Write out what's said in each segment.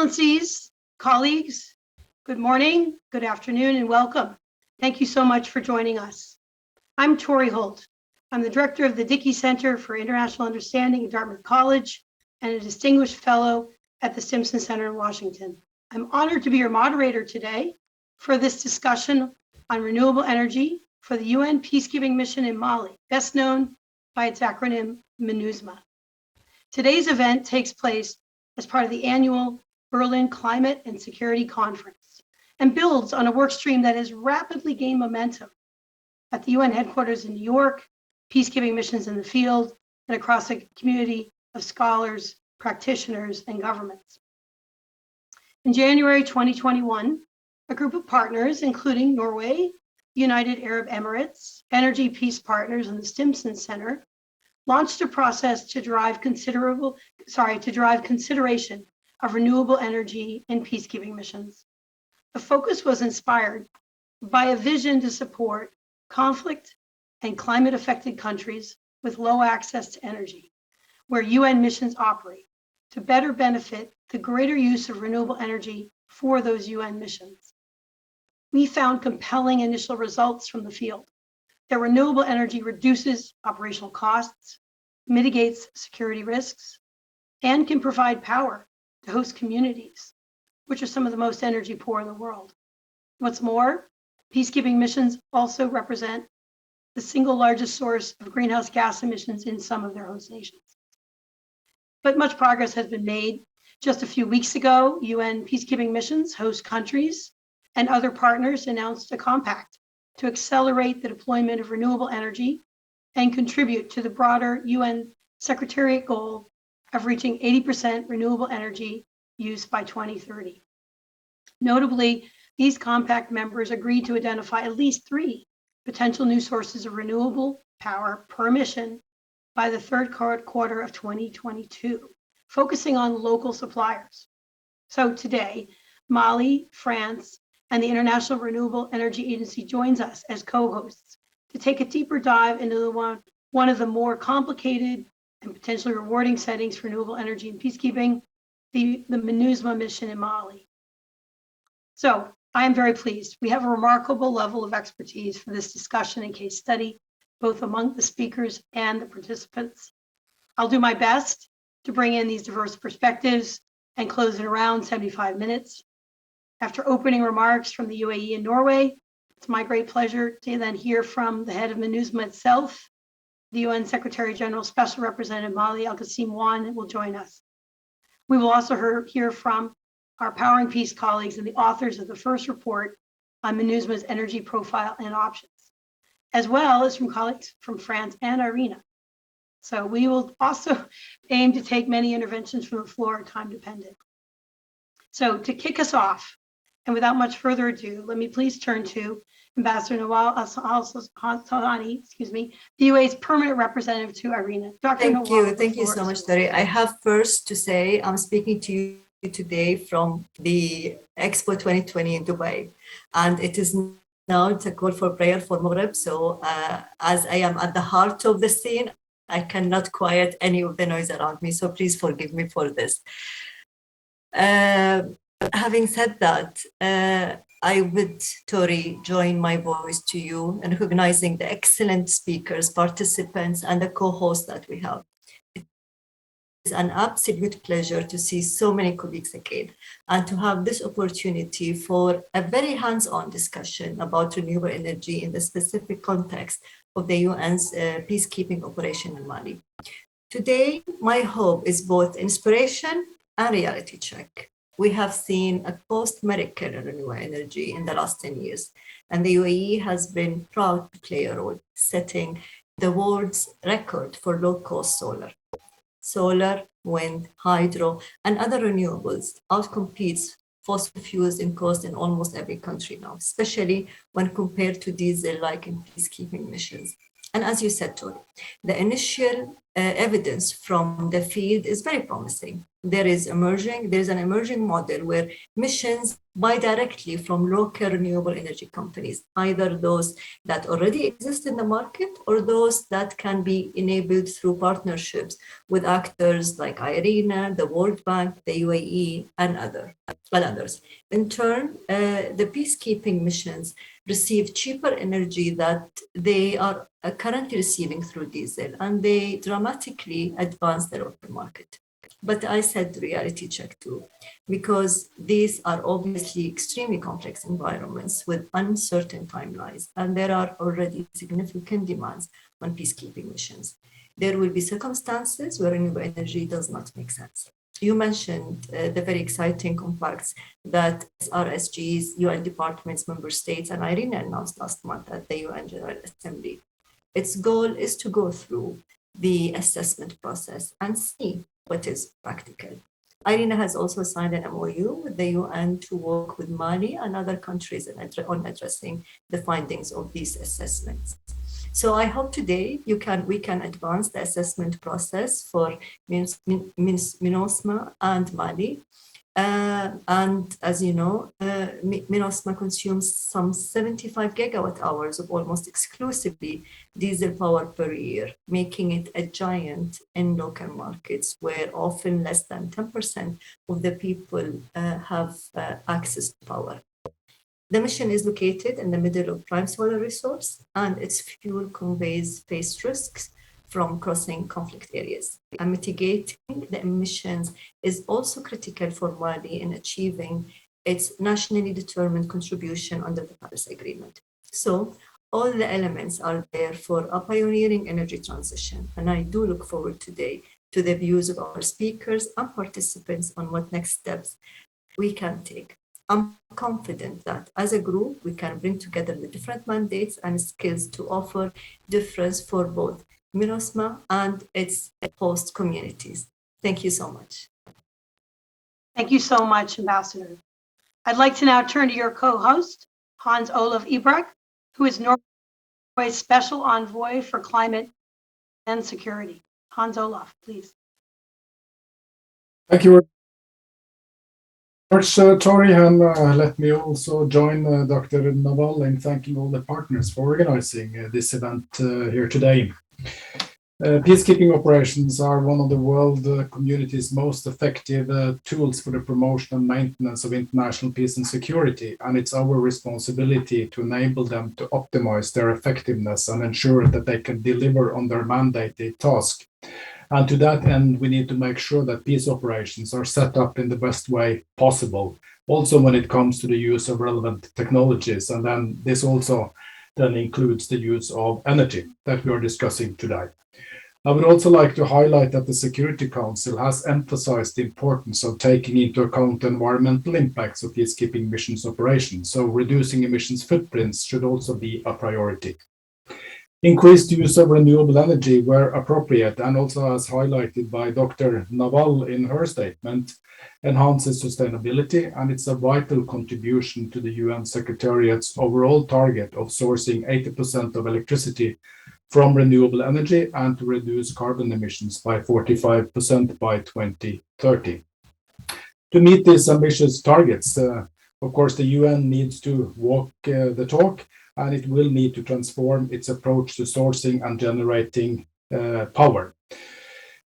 Excellencies, colleagues, good morning, good afternoon, and welcome. Thank you so much for joining us. I'm Tori Holt. I'm the director of the Dickey Center for International Understanding at Dartmouth College and a distinguished fellow at the Stimson Center in Washington. I'm honored to be your moderator today for this discussion on renewable energy for the UN peacekeeping mission in Mali, best known by its acronym MINUSMA. Today's event takes place as part of the annual Berlin Climate and Security Conference and builds on a work stream that has rapidly gained momentum at the UN headquarters in New York, peacekeeping missions in the field, and across a community of scholars, practitioners, and governments. In January 2021, a group of partners, including Norway, United Arab Emirates, Energy Peace Partners, and the Stimson Center, launched a process to drive consideration of renewable energy in peacekeeping missions. The focus was inspired by a vision to support conflict and climate-affected countries with low access to energy, where UN missions operate, to better benefit the greater use of renewable energy for those UN missions. We found compelling initial results from the field that renewable energy reduces operational costs, mitigates security risks, and can provide power to host communities, which are some of the most energy poor in the world. What's more, peacekeeping missions also represent the single largest source of greenhouse gas emissions in some of their host nations. But much progress has been made. Just a few weeks ago, UN peacekeeping missions, host countries, and other partners announced a compact to accelerate the deployment of renewable energy and contribute to the broader UN Secretariat goal of reaching 80% renewable energy use by 2030. Notably, these compact members agreed to identify at least 3 potential new sources of renewable power per mission by the third quarter of 2022, focusing on local suppliers. So today, Mali, France, and the International Renewable Energy Agency joins us as co-hosts to take a deeper dive into one of the more complicated and potentially rewarding settings for renewable energy and peacekeeping, the MINUSMA mission in Mali. So I am very pleased. We have a remarkable level of expertise for this discussion and case study, both among the speakers and the participants. I'll do my best to bring in these diverse perspectives and close in around 75 minutes. After opening remarks from the UAE and Norway, it's my great pleasure to then hear from the head of MINUSMA itself. The UN Secretary General Special Representative Mali, El-Ghassim Wane, will join us. We will also hear from our Powering Peace colleagues and the authors of the first report on MINUSMA's energy profile and options, as well as from colleagues from France and IRENA. So we will also aim to take many interventions from the floor, time dependent. So to kick us off, and without much further ado, let me please turn to Ambassador Nawal Al-Sahani, the UAE's permanent representative to IRENA. Dr. Nawal, thank you so much, Tori. I have first to say I'm speaking to you today from the Expo 2020 in Dubai, and it is now it's a call for prayer for Maghreb. So as I am at the heart of the scene, I cannot quiet any of the noise around me. So please forgive me for this. Having said that, I would, Tori, join my voice to you in recognizing the excellent speakers, participants, and the co-hosts that we have. It's an absolute pleasure to see so many colleagues again and to have this opportunity for a very hands-on discussion about renewable energy in the specific context of the UN's peacekeeping operation in Mali. Today, my hope is both inspiration and reality check. We have seen a post-miracle in renewable energy in the last 10 years, and the UAE has been proud to play a role, setting the world's record for low-cost solar. Solar, wind, hydro, and other renewables outcompetes fossil fuels in cost in almost every country now, especially when compared to diesel, like in peacekeeping missions. And as you said, Tori, the initial evidence from the field is very promising. There's an emerging model where missions buy directly from local renewable energy companies, either those that already exist in the market or those that can be enabled through partnerships with actors like IRENA, the World Bank, the UAE, and others. In turn, the peacekeeping missions receive cheaper energy that they are currently receiving through diesel, and they dramatically advance their open market. But I said reality check too, because these are obviously extremely complex environments with uncertain timelines, and there are already significant demands on peacekeeping missions. There will be circumstances where renewable energy does not make sense. You mentioned the very exciting compacts that RSGs, UN departments, member states, and IRENA announced last month at the UN General Assembly. Its goal is to go through the assessment process and see what is practical. IRENA has also signed an MOU with the UN to work with Mali and other countries on addressing the findings of these assessments. So I hope today we can advance the assessment process for MINUSMA and Mali. And as you know, MINUSMA consumes some 75 gigawatt hours of almost exclusively diesel power per year, making it a giant in local markets where often less than 10% of the people have access to power. The mission is located in the middle of prime solar resource, and its fuel conveys face risks from crossing conflict areas. And mitigating the emissions is also critical for Mali in achieving its nationally determined contribution under the Paris Agreement. So all the elements are there for a pioneering energy transition. And I do look forward today to the views of our speakers and participants on what next steps we can take. I'm confident that as a group, we can bring together the different mandates and skills to offer difference for both MINUSMA and its host communities. Thank you so much. Thank you so much, Ambassador. I'd like to now turn to your co-host, Hans Olav Ibrak, who is Norway's Special Envoy for Climate and Security. Hans Olav, please. Thank you very much, Tori, and let me also join Dr. Naval in thanking all the partners for organizing this event here today. Peacekeeping operations are one of the world community's most effective tools for the promotion and maintenance of international peace and security, and it's our responsibility to enable them to optimize their effectiveness and ensure that they can deliver on their mandated task. And to that end, we need to make sure that peace operations are set up in the best way possible, also when it comes to the use of relevant technologies. And then this also then includes the use of energy that we are discussing today. I would also like to highlight that the Security Council has emphasized the importance of taking into account environmental impacts of peacekeeping missions operations, so reducing emissions footprints should also be a priority. Increased use of renewable energy where appropriate, and also as highlighted by Dr. Naval in her statement, enhances sustainability, and it's a vital contribution to the UN Secretariat's overall target of sourcing 80% of electricity from renewable energy and to reduce carbon emissions by 45% by 2030. To meet these ambitious targets, of course, the UN needs to walk the talk, and it will need to transform its approach to sourcing and generating power.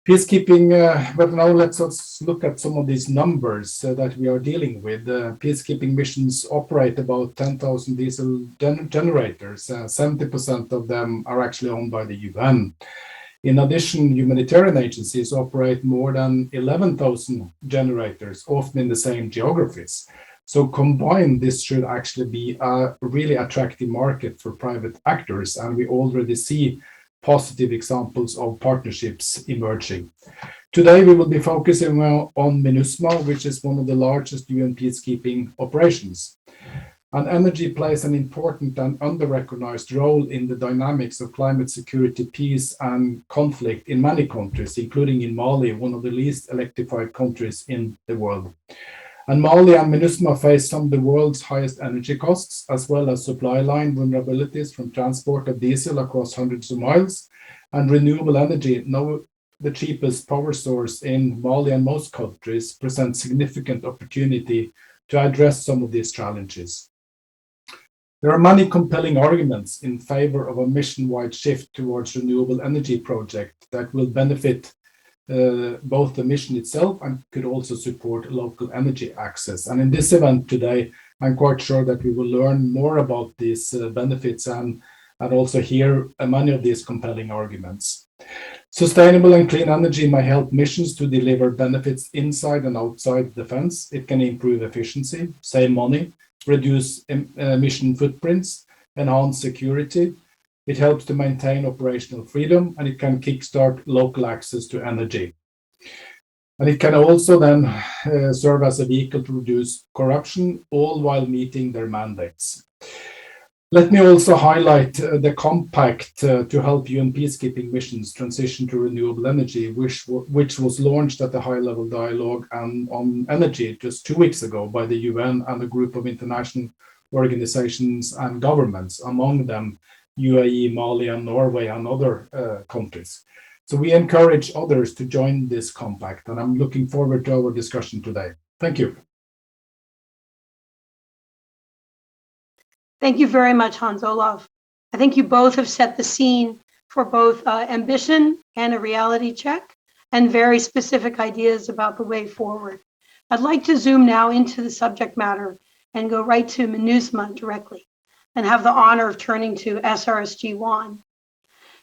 Peacekeeping, but now let's look at some of these numbers that we are dealing with. Peacekeeping missions operate about 10,000 diesel generators. 70% of them are actually owned by the UN. In addition, humanitarian agencies operate more than 11,000 generators, often in the same geographies. So combined, this should actually be a really attractive market for private actors, and we already see positive examples of partnerships emerging. Today, we will be focusing on MINUSMA, which is one of the largest UN peacekeeping operations. And energy plays an important and under-recognized role in the dynamics of climate security, peace, and conflict in many countries, including in Mali, one of the least electrified countries in the world. And Mali and MINUSMA face some of the world's highest energy costs, as well as supply line vulnerabilities from transport of diesel across hundreds of miles. And renewable energy the cheapest power source in Mali and most countries, presents significant opportunity to address some of these challenges. There are many compelling arguments in favor of a mission-wide shift towards renewable energy projects that will benefit both the mission itself and could also support local energy access. And in this event today, I'm quite sure that we will learn more about these benefits and also hear many of these compelling arguments. Sustainable and clean energy may help missions to deliver benefits inside and outside defense. It can improve efficiency, save money, reduce emission footprints, enhance security. It helps to maintain operational freedom, and it can kickstart local access to energy. And it can also then serve as a vehicle to reduce corruption, all while meeting their mandates. Let me also highlight the compact to help UN peacekeeping missions transition to renewable energy, which was launched at the high-level dialogue on energy just 2 weeks ago by the UN and a group of international organizations and governments, among them UAE, Mali, and Norway, and other countries. So we encourage others to join this compact, and I'm looking forward to our discussion today. Thank you. Thank you very much, Hans Olav. I think you both have set the scene for both ambition and a reality check, and very specific ideas about the way forward. I'd like to zoom now into the subject matter and go right to MINUSMA directly, and have the honor of turning to SRSG Wane.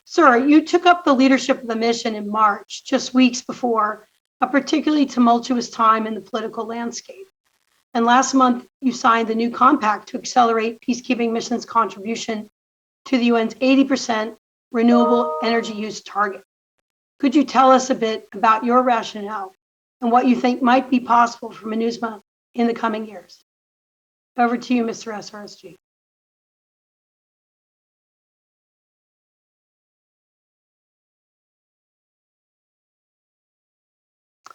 Sir, you took up the leadership of the mission in March, just weeks before a particularly tumultuous time in the political landscape. And last month, you signed the new compact to accelerate peacekeeping missions' contribution to the UN's 80% renewable energy use target. Could you tell us a bit about your rationale and what you think might be possible for MINUSMA in the coming years? Over to you, Mr. SRSG.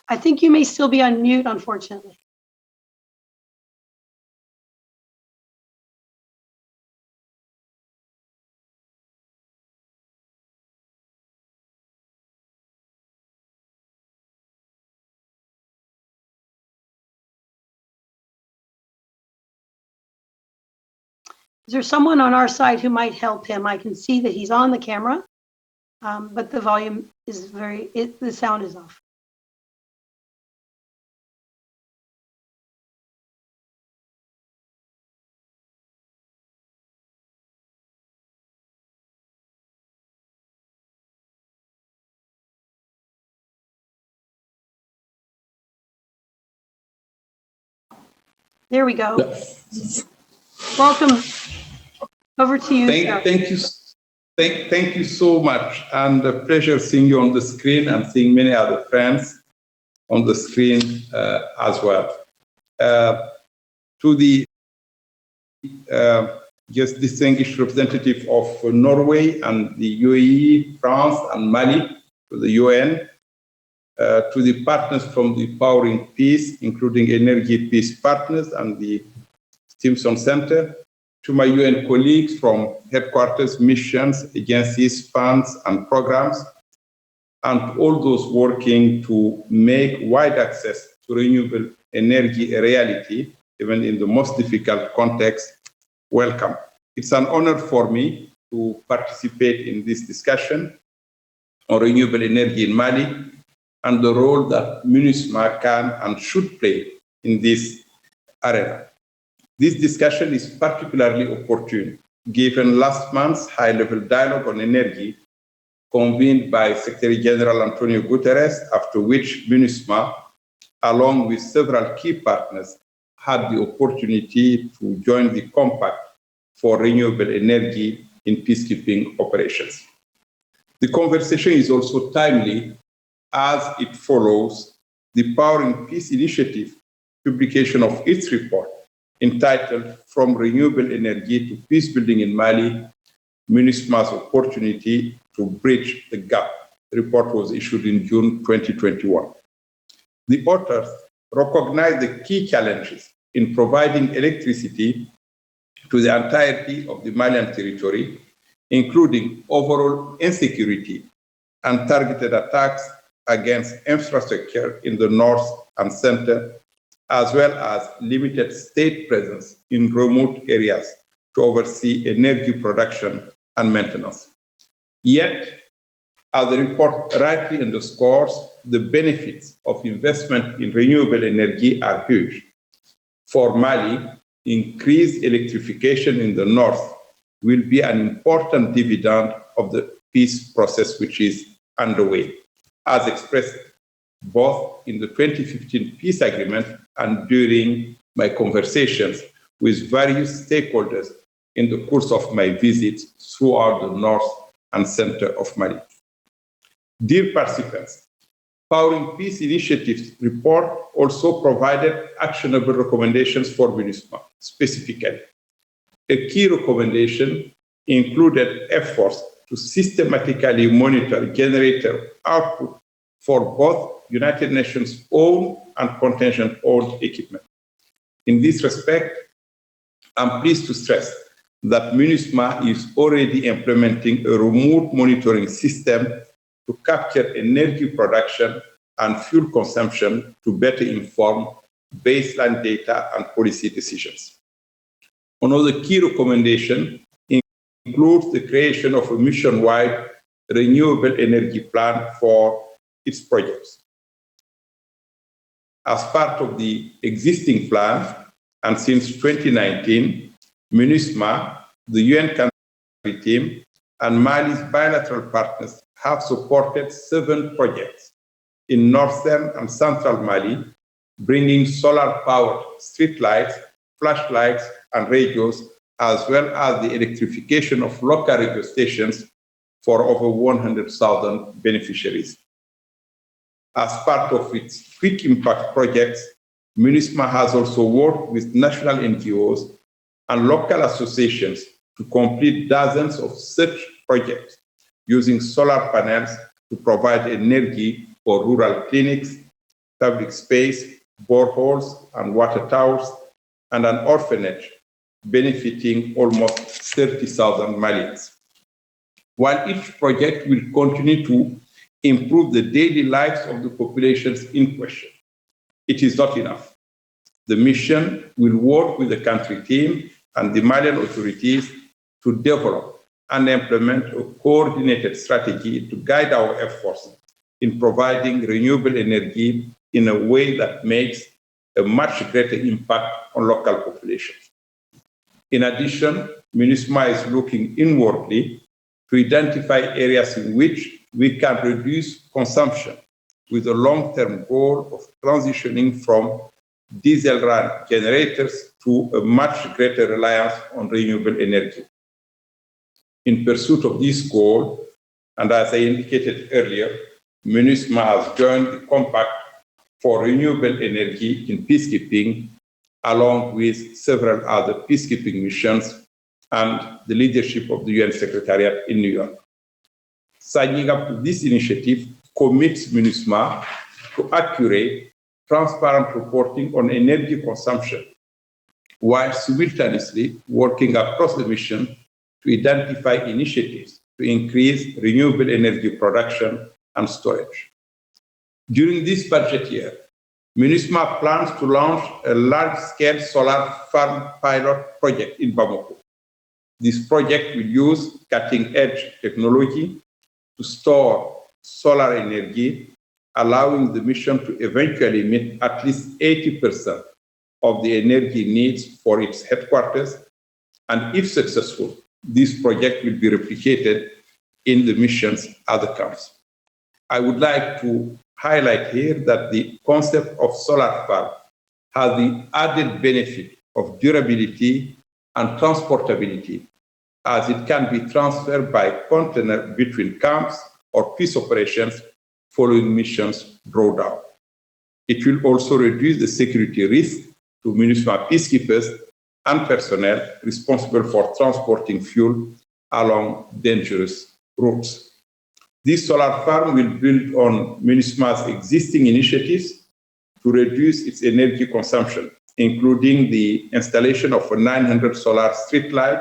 I think you may still be on mute, unfortunately. Is there someone on our side who might help him? I can see that he's on the camera, but the volume is the sound is off. There we go. Yeah. Welcome. Over to you. Thank you so much, and a pleasure seeing you on the screen and seeing many other friends on the screen as well. To the just distinguished representative of Norway and the UAE, France, and Mali, to the UN, to the partners from the Powering Peace, including Energy Peace Partners and the Stimson Center, to my UN colleagues from headquarters, missions, agencies, funds, and programs, and all those working to make wide access to renewable energy a reality, even in the most difficult context, welcome. It's an honor for me to participate in this discussion on renewable energy in Mali and the role that MINUSMA can and should play in this arena. This discussion is particularly opportune, given last month's high-level dialogue on energy convened by Secretary General Antonio Guterres, after which MINUSMA, along with several key partners, had the opportunity to join the compact for renewable energy in peacekeeping operations. The conversation is also timely as it follows the Powering Peace Initiative publication of its report entitled From Renewable Energy to Peacebuilding in Mali, MINUSMA's Opportunity to Bridge the Gap. The report was issued in June 2021. The authors recognize the key challenges in providing electricity to the entirety of the Malian territory, including overall insecurity and targeted attacks against infrastructure in the north and center, as well as limited state presence in remote areas to oversee energy production and maintenance. Yet, as the report rightly underscores, the benefits of investment in renewable energy are huge. For Mali, increased electrification in the north will be an important dividend of the peace process which is underway, as expressed both in the 2015 peace agreement and during my conversations with various stakeholders in the course of my visits throughout the north and center of Mali. Dear participants, Powering Peace Initiatives report also provided actionable recommendations for MINUSMA. Specifically, a key recommendation included efforts to systematically monitor generator output for both United Nations owned and contingent owned equipment. In this respect, I'm pleased to stress that MINUSMA is already implementing a remote monitoring system to capture energy production and fuel consumption to better inform baseline data and policy decisions. Another key recommendation includes the creation of a mission-wide renewable energy plan for its projects. As part of the existing plan, and since 2019, MINUSMA, the UN country team, and Mali's bilateral partners have supported 7 projects in northern and central Mali, bringing solar-powered streetlights, flashlights, and radios, as well as the electrification of local radio stations for over 100,000 beneficiaries. As part of its quick impact projects, MINUSMA has also worked with national NGOs and local associations to complete dozens of such projects using solar panels to provide energy for rural clinics, public space, boreholes, and water towers, and an orphanage benefiting almost 30,000 Malians. While each project will continue to improve the daily lives of the populations in question, it is not enough. The mission will work with the country team and the Malian authorities to develop and implement a coordinated strategy to guide our efforts in providing renewable energy in a way that makes a much greater impact on local populations. In addition, MINUSMA is looking inwardly to identify areas in which we can reduce consumption with a long-term goal of transitioning from diesel-run generators to a much greater reliance on renewable energy. In pursuit of this goal, and as I indicated earlier, MINUSMA has joined the Compact for Renewable Energy in Peacekeeping, along with several other peacekeeping missions and the leadership of the UN Secretariat in New York. Signing up to this initiative commits MINUSMA to accurate, transparent reporting on energy consumption, while simultaneously working across the mission to identify initiatives to increase renewable energy production and storage. During this budget year, MINUSMA plans to launch a large-scale solar farm pilot project in Bamako. This project will use cutting-edge technology to store solar energy, allowing the mission to eventually meet at least 80% of the energy needs for its headquarters. And if successful, this project will be replicated in the mission's other camps. I would like to highlight here that the concept of solar farm has the added benefit of durability and transportability, as it can be transferred by container between camps or peace operations following missions drawdown. It will also reduce the security risk to MINUSMA peacekeepers and personnel responsible for transporting fuel along dangerous routes. This solar farm will build on MINUSMA's existing initiatives to reduce its energy consumption, including the installation of a 900 solar street light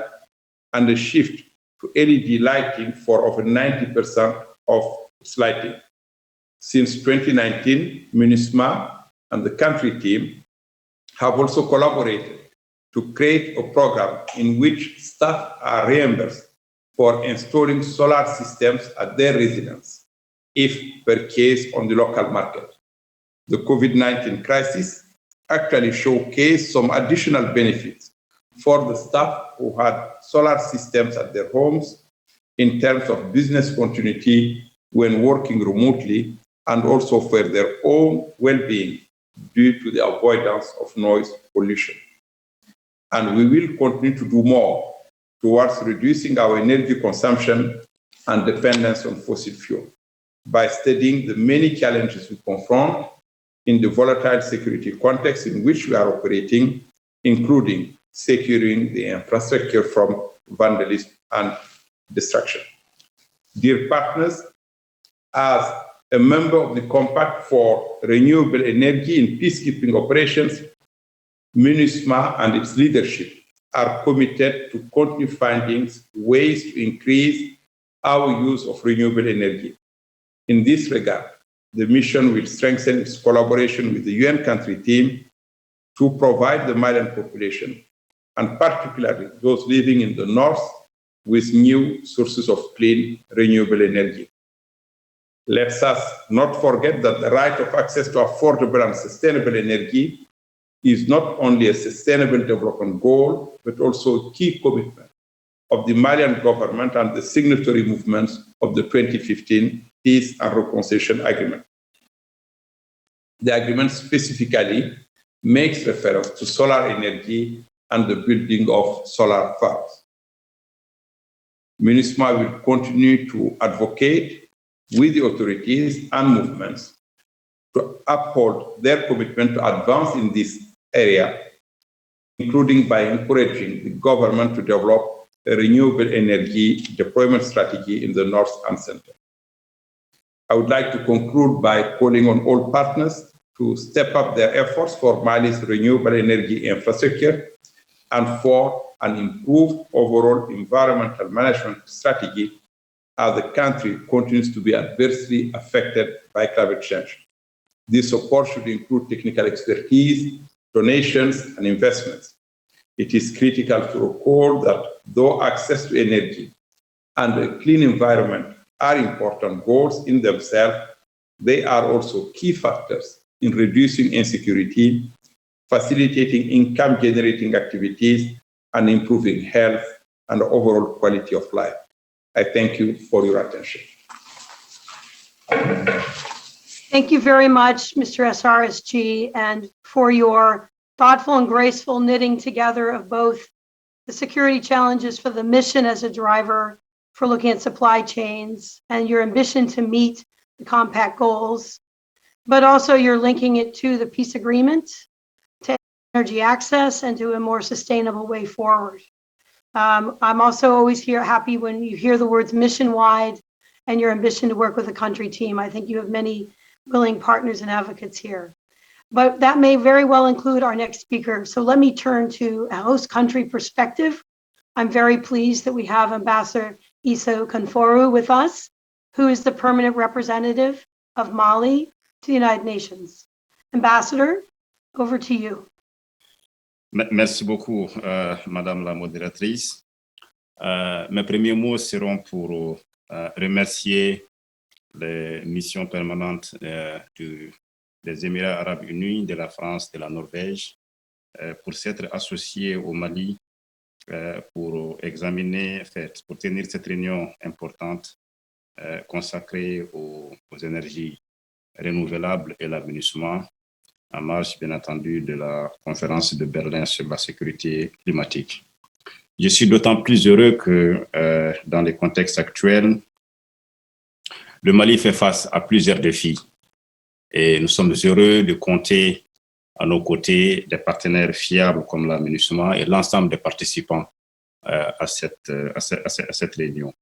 and a shift to LED lighting for over 90% of its lighting. Since 2019, MINUSMA and the country team have also collaborated to create a program in which staff are reimbursed for installing solar systems at their residence, if purchased on the local market. The COVID-19 crisis actually showcased some additional benefits for the staff who had solar systems at their homes in terms of business continuity when working remotely, and also for their own well-being due to the avoidance of noise pollution. And we will continue to do more towards reducing our energy consumption and dependence on fossil fuel by studying the many challenges we confront in the volatile security context in which we are operating, including securing the infrastructure from vandalism and destruction. Dear partners, as a member of the Compact for Renewable Energy in Peacekeeping Operations, MINUSMA and its leadership are committed to continue finding ways to increase our use of renewable energy. In this regard, the mission will strengthen its collaboration with the UN country team to provide the Malian population, and particularly those living in the north, with new sources of clean, renewable energy. Let us not forget that the right of access to affordable and sustainable energy is not only a sustainable development goal, but also a key commitment of the Malian government and the signatory movements of the 2015 Peace and Reconciliation Agreement. The agreement specifically makes reference to solar energy and the building of solar farms. MINUSMA will continue to advocate with the authorities and movements to uphold their commitment to advance in this area, including by encouraging the government to develop a renewable energy deployment strategy in the north and center. I would like to conclude by calling on all partners to step up their efforts for Mali's renewable energy infrastructure and for an improved overall environmental management strategy as the country continues to be adversely affected by climate change. This support should include technical expertise, donations, and investments. It is critical to recall that though access to energy and a clean environment are important goals in themselves, they are also key factors in reducing insecurity, facilitating income-generating activities, and improving health and overall quality of life. I thank you for your attention. Thank you very much, Mr. SRSG, and for your thoughtful and graceful knitting together of both the security challenges for the mission as a driver for looking at supply chains and your ambition to meet the compact goals, but also you're linking it to the peace agreement, to energy access, and to a more sustainable way forward. I'm also always happy when you hear the words mission-wide and your ambition to work with a country team. I think you have many willing partners and advocates here. But that may very well include our next speaker. So let me turn to a host country perspective. I'm very pleased that we have Ambassador Issa Kanforu with us, who is the permanent representative of Mali to the United Nations. Ambassador, over to you. Merci beaucoup, Madame la modératrice. Mes premiers mots seront pour remercier les missions permanentes des Émirats arabes unis, de la France, de la Norvège, pour s'être associés au Mali, pour examiner, pour tenir cette réunion importante consacrée aux énergies renouvelables et la MINUSMA, en marge, bien entendu, de la conférence de Berlin sur la sécurité climatique. Je suis d'autant plus heureux que, dans les contextes actuels, le Mali fait face à plusieurs défis. Et nous sommes heureux de compter à nos côtés des partenaires fiables comme la MINUSMA et l'ensemble des participants à cette réunion.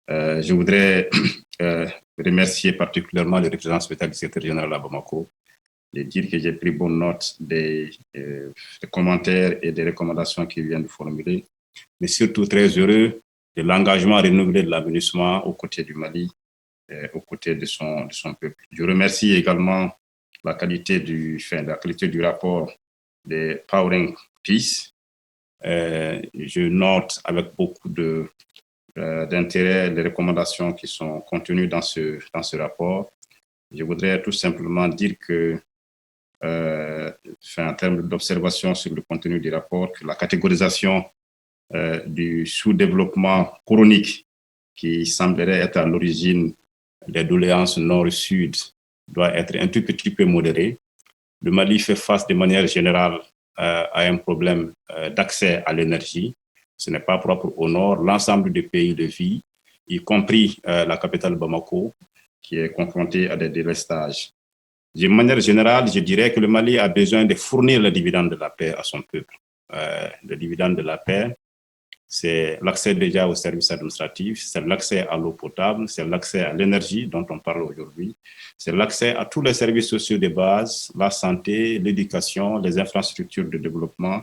Je voudrais remercier particulièrement le représentant spécial du secrétaire général à Bamako, et dire que j'ai pris bonne note des commentaires et des recommandations qu'il vient de formuler, mais surtout très heureux de l'engagement renouvelé de la MINUSMA aux côtés du Mali aux côtés de son peuple. Je remercie également la qualité du rapport de Powering Peace. Je note avec beaucoup d'intérêt les recommandations qui sont contenues dans ce rapport. Je voudrais tout simplement dire que, en termes d'observation sur le contenu du rapport, que la catégorisation du sous-développement chronique qui semblerait être à l'origine des doléances nord-sud doit être un tout petit peu modérée. Le Mali fait face de manière générale à un problème d'accès à l'énergie. Ce n'est pas propre au nord. L'ensemble des pays de vie, y compris la capitale Bamako, qui est confrontée à des délestages. De manière générale, je dirais que le Mali a besoin de fournir le dividende de la paix à son peuple. Le dividende de la paix, c'est l'accès déjà aux services administratifs, c'est l'accès à l'eau potable, c'est l'accès à l'énergie dont on parle aujourd'hui, c'est l'accès à tous les services sociaux de base, la santé, l'éducation, les infrastructures de développement,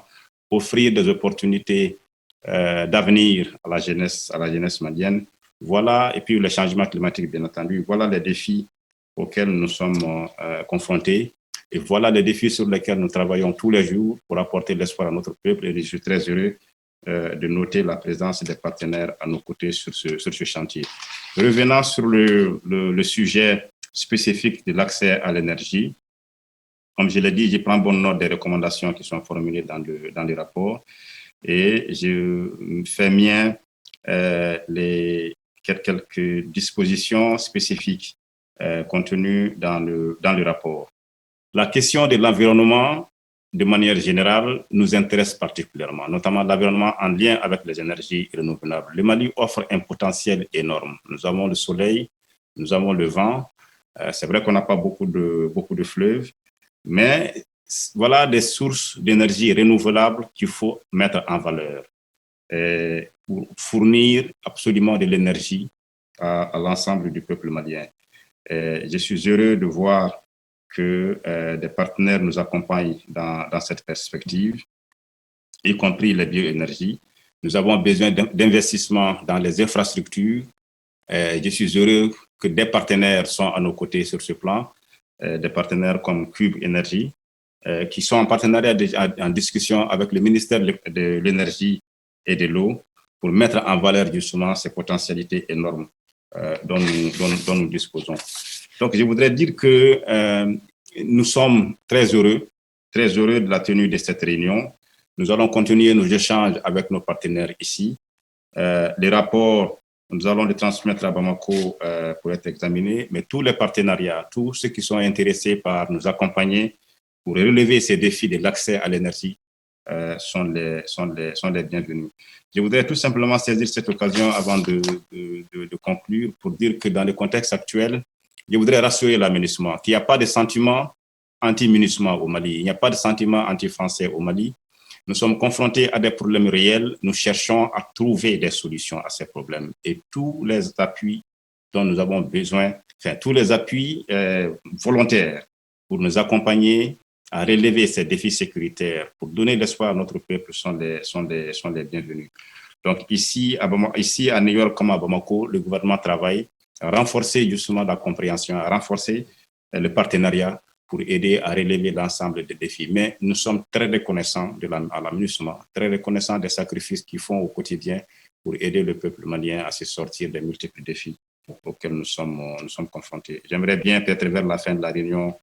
offrir des opportunités d'avenir à la jeunesse malienne. Voilà, et puis le changement climatique, bien entendu, voilà les défis auxquels nous sommes confrontés. Et voilà les défis sur lesquels nous travaillons tous les jours pour apporter l'espoir à notre peuple. Et je suis très heureux de noter la présence des partenaires à nos côtés sur ce chantier. Revenant sur le sujet spécifique de l'accès à l'énergie, comme je l'ai dit, je prends bonne note des recommandations qui sont formulées dans le rapport et je fais mien quelques dispositions spécifiques contenues dans le rapport. La question de l'environnement, de manière générale, nous intéresse particulièrement, notamment l'environnement en lien avec les énergies renouvelables. Le Mali offre un potentiel énorme. Nous avons le soleil, nous avons le vent. C'est vrai qu'on n'a pas beaucoup de fleuves, mais voilà des sources d'énergie renouvelables qu'il faut mettre en valeur pour fournir absolument de l'énergie à l'ensemble du peuple malien. Je suis heureux de voir que des partenaires nous accompagnent dans cette perspective, y compris les bioénergies. Nous avons besoin d'investissements dans les infrastructures. Je suis heureux que des partenaires sont à nos côtés sur ce plan, des partenaires comme Cube Énergie, qui sont en partenariat en discussion avec le ministère de l'Énergie et de l'Eau pour mettre en valeur justement ces potentialités énormes dont nous disposons. Donc, je voudrais dire que nous sommes très heureux de la tenue de cette réunion. Nous allons continuer nos échanges avec nos partenaires ici. Les rapports, nous allons les transmettre à Bamako pour être examinés, mais tous les partenariats, tous ceux qui sont intéressés par nous accompagner pour relever ces défis de l'accès à l'énergie sont les bienvenus. Je voudrais tout simplement saisir cette occasion avant de conclure pour dire que dans le contexte actuel, je voudrais rassurer la MINUSMA qu'il n'y a pas de sentiment anti-MINUSMA au Mali, il n'y a pas de sentiment anti-français au Mali. Nous sommes confrontés à des problèmes réels, nous cherchons à trouver des solutions à ces problèmes et tous les appuis dont nous avons besoin, tous les appuis volontaires pour nous accompagner à relever ces défis sécuritaires, pour donner l'espoir à notre peuple sont les bienvenus. Donc ici à New York comme à Bamako, le gouvernement travaille à renforcer justement la compréhension, à renforcer le partenariat pour aider à relever l'ensemble des défis. Mais nous sommes très reconnaissants à la MINUSMA, très reconnaissants des sacrifices qu'ils font au quotidien pour aider le peuple malien à se sortir des multiples défis auxquels nous sommes confrontés. J'aimerais bien, peut-être vers la fin de la réunion,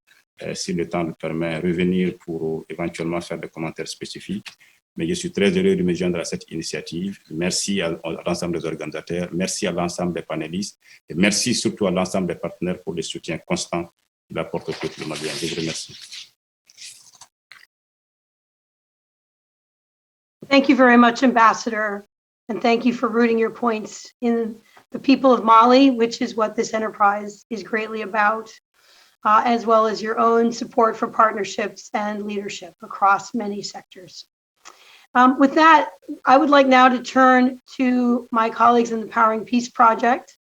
si le temps le permet, revenir pour éventuellement faire des commentaires spécifiques. Mais je suis très heureux de me joindre à cette initiative. Merci à l'ensemble des organisateurs, merci à l'ensemble des panélistes et merci surtout à l'ensemble des partenaires pour le soutien constant qu'il apporte au peuple malien. Je vous remercie. Thank you very much, Ambassador, and thank you for rooting your points in the people of Mali, which is what this enterprise is greatly about, as well as your own support for partnerships and leadership across many sectors. With that, I would like now to turn to my colleagues in the Powering Peace Project,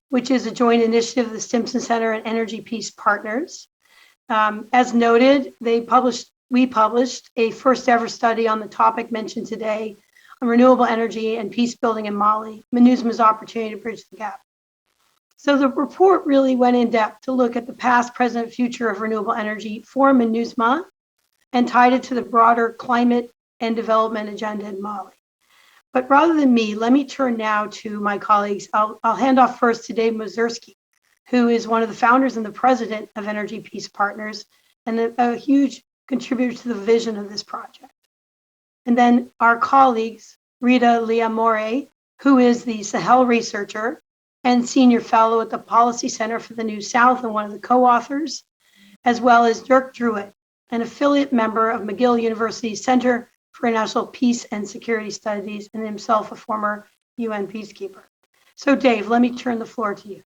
which is a joint initiative of the Stimson Center and Energy Peace Partners. As noted, we published a first ever study on the topic mentioned today on renewable energy and peace building in Mali, MINUSMA's opportunity to bridge the gap. So the report really went in depth to look at the past, present, future of renewable energy for MINUSMA and tied it to the broader climate and development agenda in Mali. But rather than me, let me turn now to my colleagues. I'll hand off first to Dave Mazurski, who is one of the founders and the president of Energy Peace Partners and a huge contributor to the vision of this project. And then our colleagues, Rita Liamore, who is the Sahel researcher and senior fellow at the Policy Center for the New South and one of the co-authors, as well as Dirk Druitt, an affiliate member of McGill University's Center for International Peace and Security Studies, and himself a former UN peacekeeper. So Dave, let me turn the floor to you.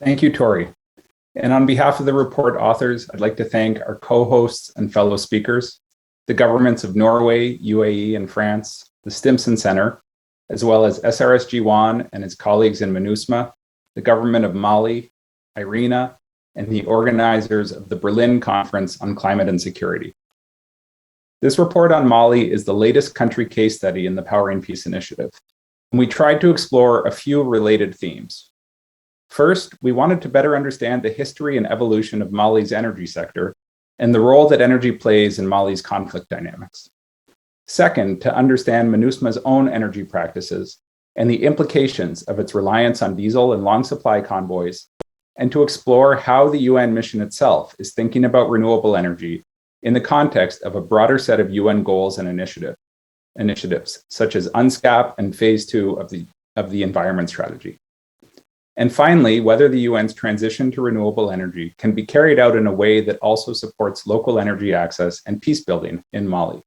Thank you, Tori. And on behalf of the report authors, I'd like to thank our co-hosts and fellow speakers, the governments of Norway, UAE, and France, the Stimson Center, as well as SRSG Wane and his colleagues in MINUSMA, the government of Mali, IRENA, and the organizers of the Berlin Conference on Climate and Security. This report on Mali is the latest country case study in the Powering Peace initiative, and we tried to explore a few related themes. First, we wanted to better understand the history and evolution of Mali's energy sector and the role that energy plays in Mali's conflict dynamics. Second, to understand MINUSMA's own energy practices and the implications of its reliance on diesel and long supply convoys, and to explore how the UN mission itself is thinking about renewable energy in the context of a broader set of UN goals and initiatives, such as UNSCAP and Phase 2 of the Environment Strategy. And finally, whether the UN's transition to renewable energy can be carried out in a way that also supports local energy access and peace building in Mali.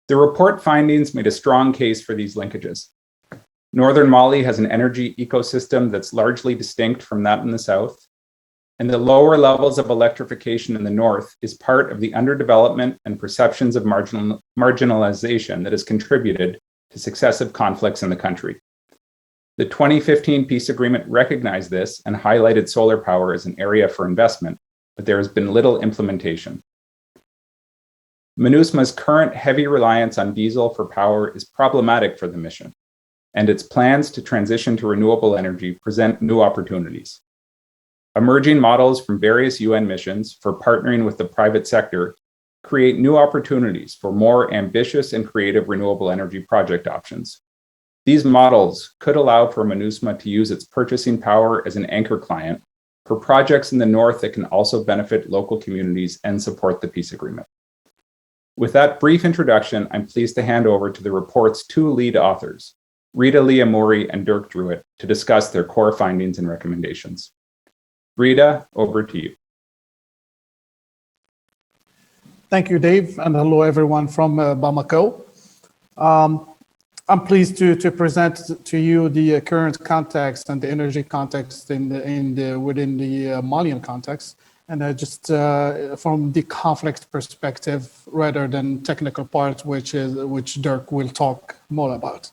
The report findings made a strong case for these linkages. Northern Mali has an energy ecosystem that's largely distinct from that in the south, and the lower levels of electrification in the north is part of the underdevelopment and perceptions of marginalization that has contributed to successive conflicts in the country. The 2015 peace agreement recognized this and highlighted solar power as an area for investment, but there has been little implementation. MINUSMA's current heavy reliance on diesel for power is problematic for the mission, and its plans to transition to renewable energy present new opportunities. Emerging models from various UN missions for partnering with the private sector create new opportunities for more ambitious and creative renewable energy project options. These models could allow for MINUSMA to use its purchasing power as an anchor client for projects in the north that can also benefit local communities and support the peace agreement. With that brief introduction, I'm pleased to hand over to the report's two lead authors, Rita Liamore and Dirk Druitt, to discuss their core findings and recommendations. Rita, over to you. Thank you, Dave, and hello everyone from Bamako. I'm pleased to present to you the current context and the energy context within the Malian context, and just from the conflict perspective rather than technical part, which Dirk will talk more about.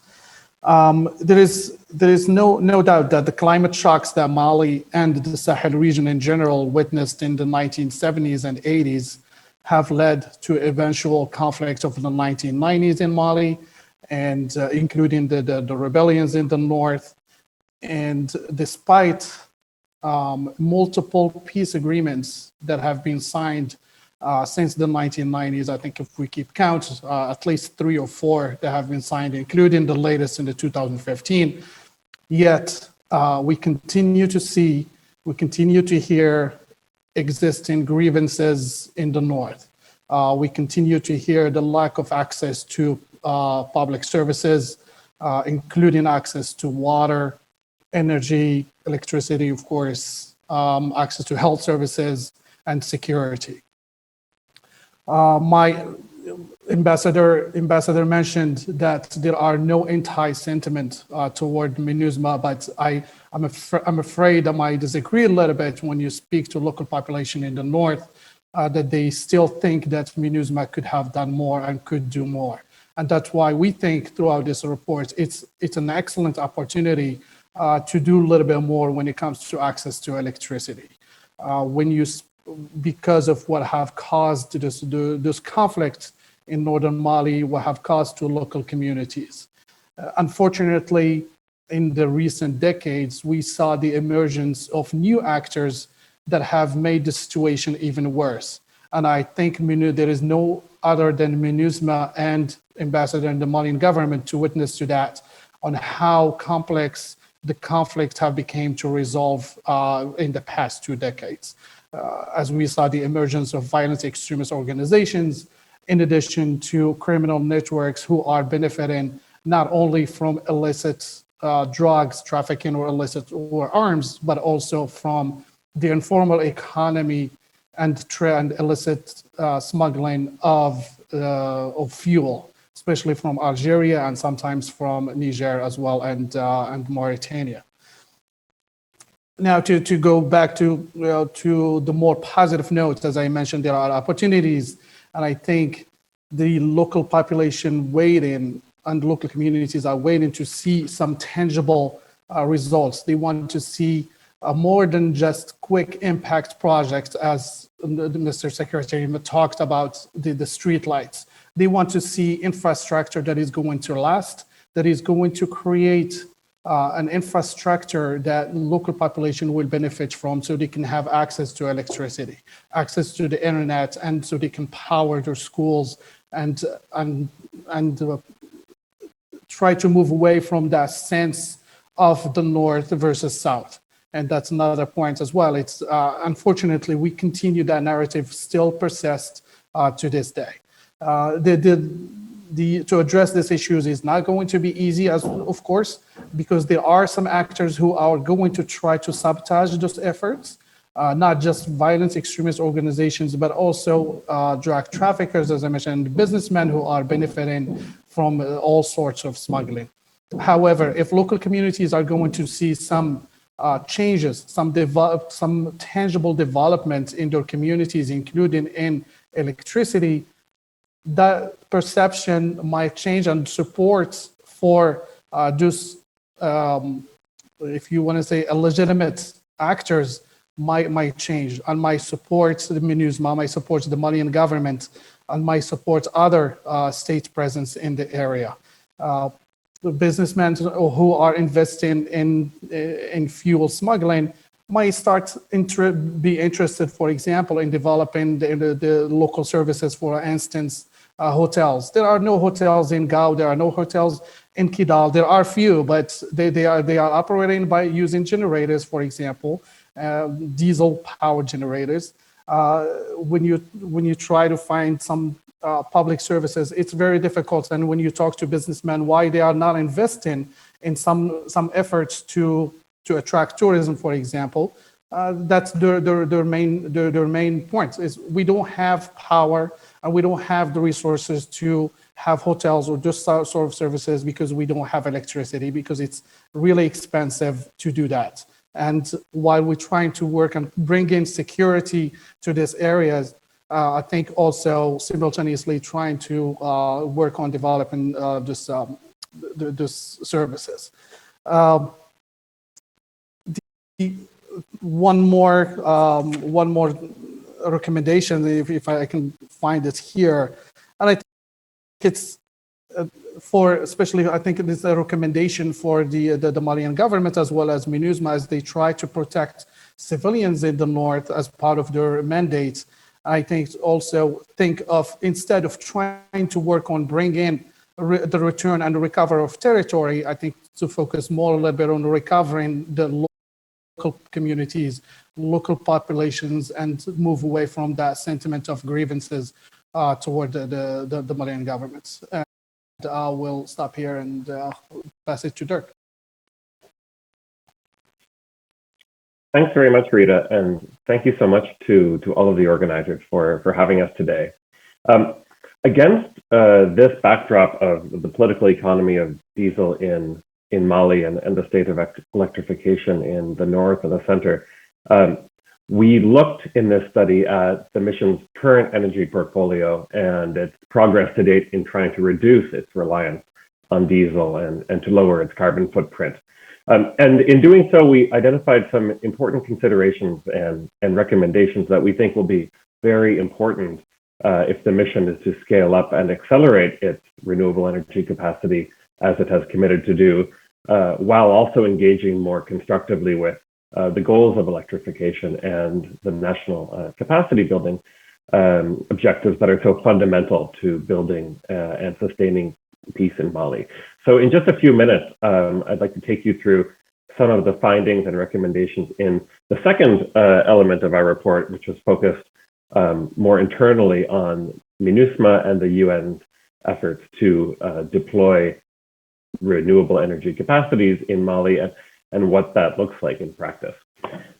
There is no doubt that the climate shocks that Mali and the Sahel region in general witnessed in the 1970s and 80s have led to eventual conflicts of the 1990s in Mali, and including the rebellions in the north. And despite multiple peace agreements that have been signed since the 1990s, I think if we keep count, at least 3 or 4 that have been signed, including the latest in the 2015. Yet we continue to hear existing grievances in the north. We continue to hear the lack of access to public services, including access to water, energy, electricity, of course, access to health services, and security. My ambassador mentioned that there are no anti-sentiment toward MINUSMA, but I'm afraid I might disagree a little bit when you speak to local population in the north, that they still think that MINUSMA could have done more and could do more. And that's why we think throughout this report, it's an excellent opportunity to do a little bit more when it comes to access to electricity. Because of what have caused this conflict in northern Mali, what have caused to local communities. Unfortunately, in the recent decades, we saw the emergence of new actors that have made the situation even worse. And I think there is no other than MINUSMA and Ambassador and the Malian government to witness to that, on how complex the conflicts have become to resolve in the past 2 decades. As we saw the emergence of violent extremist organizations, in addition to criminal networks who are benefiting not only from illicit drugs trafficking or illicit or arms, but also from the informal economy and illicit smuggling of fuel, especially from Algeria and sometimes from Niger as well, and Mauritania. Now, to go back to the more positive note, as I mentioned, there are opportunities, and I think the local population waiting and local communities are waiting to see some tangible results. They want to see more than just quick impact projects, as Mr. Secretary talked about the street lights. They want to see infrastructure that is going to last, that is going to create an infrastructure that local population will benefit from, so they can have access to electricity, access to the internet, and so they can power their schools and try to move away from that sense of the North versus South. And that's another point as well. It's unfortunately, we continue that narrative still persists to this day. To address these issues is not going to be easy, as of course, because there are some actors who are going to try to sabotage those efforts, not just violent extremist organizations, but also drug traffickers, as I mentioned, businessmen who are benefiting from all sorts of smuggling. However, if local communities are going to see some changes, some tangible development in their communities, including in electricity, that perception might change, and support for those, if you want to say, illegitimate actors might change, and might support the MINUSMA, might support the Malian government, and might support other state presence in the area. The businessmen who are investing in fuel smuggling might start be interested, for example, in developing the local services, for instance, hotels. There are no hotels in Gao, there are no hotels in Kidal. There are few, but they are operating by using generators, for example, diesel power generators. When you try to find some public services, it's very difficult. And when you talk to businessmen why they are not investing in some efforts to attract tourism, for example, that's their main point, is we don't have power and we don't have the resources to have hotels or just sort of services, because we don't have electricity, because it's really expensive to do that. And while we're trying to work and bring in security to these areas, I think also simultaneously trying to work on developing this services. One more recommendation, if I can find it here, and I think it's especially I think it is a recommendation for the Malian government as well as MINUSMA, as they try to protect civilians in the north as part of their mandate. I think also think of, instead of trying to work on bringing the return and the recovery of territory, I think to focus more a little bit on recovering the local communities, local populations, and move away from that sentiment of grievances toward the Malian governments. And I will stop here and pass it to Dirk. Thanks very much, Rita, and thank you so much to all of the organizers for having us today. Against this backdrop of the political economy of diesel in Mali and the state of electrification in the north and the center, we looked in this study at the mission's current energy portfolio and its progress to date in trying to reduce its reliance on diesel and to lower its carbon footprint. And in doing so, we identified some important considerations and recommendations that we think will be very important if the mission is to scale up and accelerate its renewable energy capacity, as it has committed to do, while also engaging more constructively with the goals of electrification and the national capacity building objectives that are so fundamental to building and sustaining peace in Mali. So in just a few minutes, I'd like to take you through some of the findings and recommendations in the second element of our report, which was focused more internally on MINUSMA and the UN's efforts to deploy renewable energy capacities in Mali and what that looks like in practice.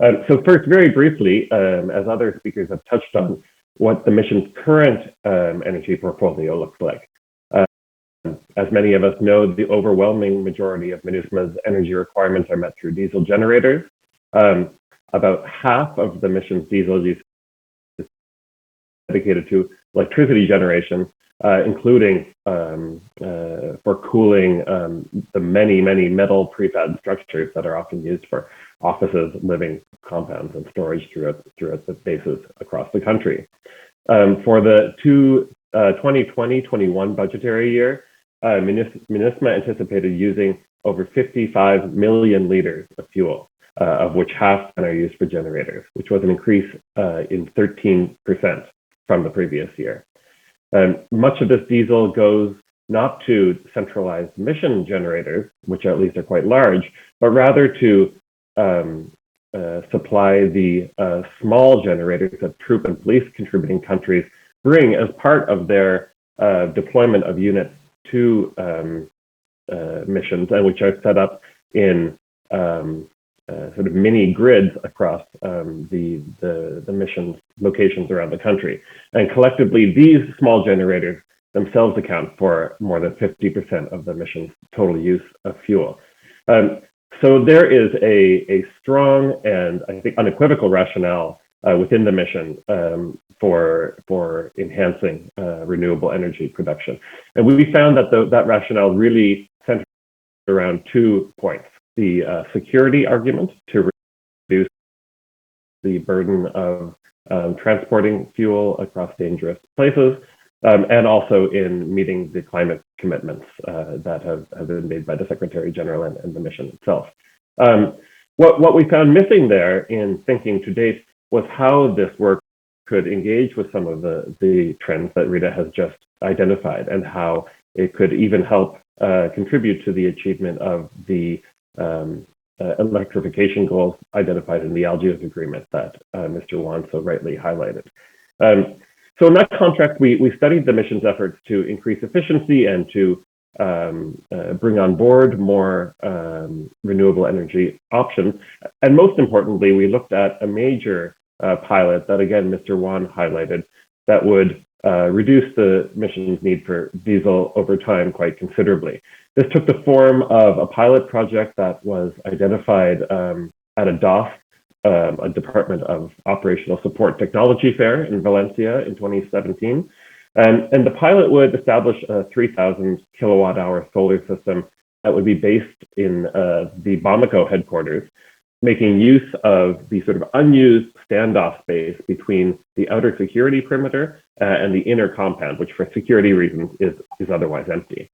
So first, very briefly, as other speakers have touched on, what the mission's current energy portfolio looks like. As many of us know, the overwhelming majority of MINUSMA's energy requirements are met through diesel generators. About half of the mission's diesel use is dedicated to electricity generation, including for cooling the many metal prefab structures that are often used for offices, living compounds, and storage throughout the bases across the country. For the 2020-21 budgetary year, MINUSMA anticipated using over 55 million liters of fuel, of which half are used for generators, which was an increase in 13% from the previous year. Much of this diesel goes not to centralized mission generators, which at least are quite large, but rather to supply the small generators that troop and police contributing countries bring as part of their deployment of units to missions, and which are set up in sort of mini grids across the mission locations around the country. And collectively, these small generators themselves account for more than 50% of the mission's total use of fuel. So there is a strong and I think unequivocal rationale within the mission for enhancing renewable energy production. And we found that that rationale really centered around 2 points. The security argument to reduce the burden of transporting fuel across dangerous places, and also in meeting the climate commitments that have been made by the Secretary General and the mission itself. What we found missing there in thinking to date was how this work could engage with some of the trends that Rita has just identified, and how it could even help contribute to the achievement of the electrification goals identified in the Algiers Agreement that Mr. Wane so rightly highlighted. So in that contract, we studied the mission's efforts to increase efficiency and to bring on board more renewable energy options. And most importantly, we looked at a major pilot that, again, Mr. Wane highlighted, that would reduce the mission's need for diesel over time quite considerably. This took the form of a pilot project that was identified at a DOS, a Department of Operational Support Technology Fair in Valencia in 2017. And the pilot would establish a 3,000 kilowatt hour solar system that would be based in the Bamako headquarters, making use of the sort of unused standoff space between the outer security perimeter and the inner compound, which for security reasons is otherwise empty.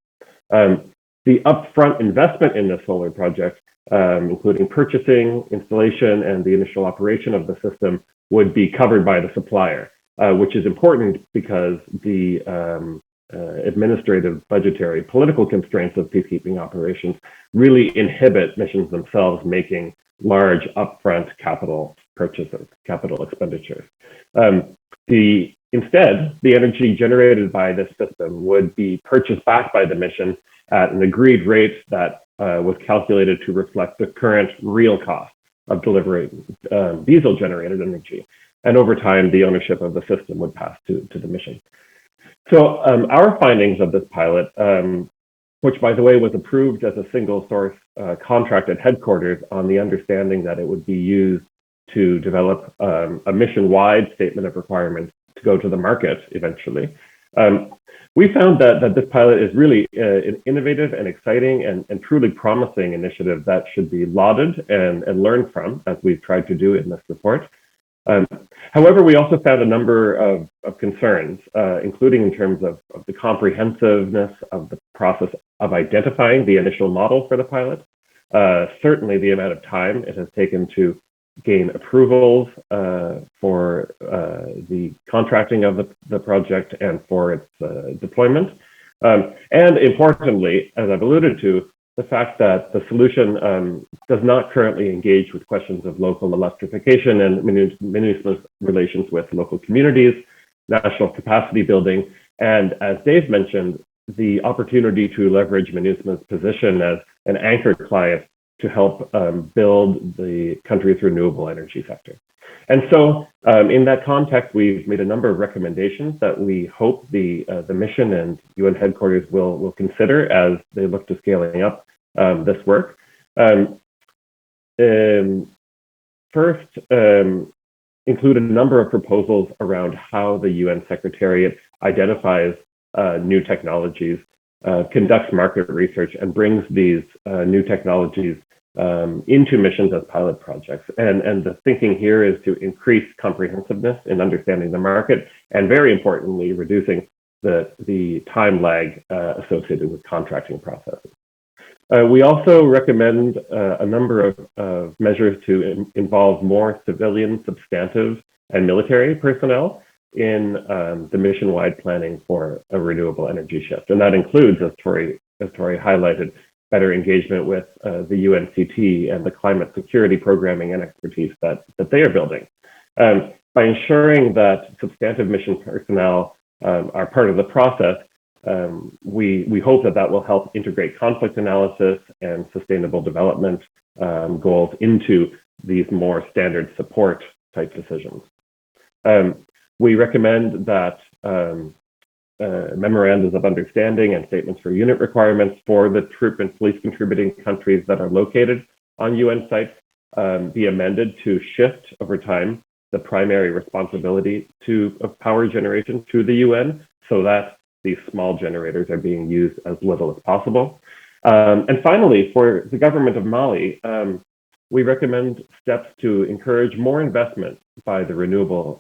The upfront investment in the solar project, including purchasing, installation, and the initial operation of the system, would be covered by the supplier, which is important because the administrative, budgetary, political constraints of peacekeeping operations really inhibit missions themselves making large upfront capital purchases, capital expenditures. Instead, the energy generated by this system would be purchased back by the mission at an agreed rate that was calculated to reflect the current real cost of delivering diesel-generated energy. And over time, the ownership of the system would pass to the mission. So our findings of this pilot, which, by the way, was approved as a single source contract at headquarters on the understanding that it would be used to develop a mission-wide statement of requirements to go to the market eventually. We found that this pilot is really an innovative and exciting and truly promising initiative that should be lauded and learned from, as we've tried to do in this report. However, we also found a number of concerns, including in terms of the comprehensiveness of the process of identifying the initial model for the pilot, certainly the amount of time it has taken to gain approvals for the contracting of the project and for its deployment. And importantly, as I've alluded to, the fact that the solution does not currently engage with questions of local electrification and MINUSMA's relations with local communities, national capacity building, and as Dave mentioned, the opportunity to leverage MINUSMA's position as an anchor client to help build the country's renewable energy sector. And so in that context, we've made a number of recommendations that we hope the mission and UN headquarters will consider as they look to scaling up this work. First, include a number of proposals around how the UN Secretariat identifies new technologies, conducts market research, and brings these new technologies into missions as pilot projects. And the thinking here is to increase comprehensiveness in understanding the market, and very importantly, reducing the time lag associated with contracting processes. We also recommend a number of measures to involve more civilian, substantive, and military personnel in the mission-wide planning for a renewable energy shift. And that includes, as Tori highlighted, better engagement with the UNCT and the climate security programming and expertise that they are building. By ensuring that substantive mission personnel are part of the process, we hope that will help integrate conflict analysis and sustainable development goals into these more standard support type decisions. We recommend that memorandums of understanding and statements for unit requirements for the troop and police contributing countries that are located on UN sites be amended to shift over time the primary responsibility of power generation to the UN, so that these small generators are being used as little as possible. And finally, for the government of Mali, we recommend steps to encourage more investment by the renewable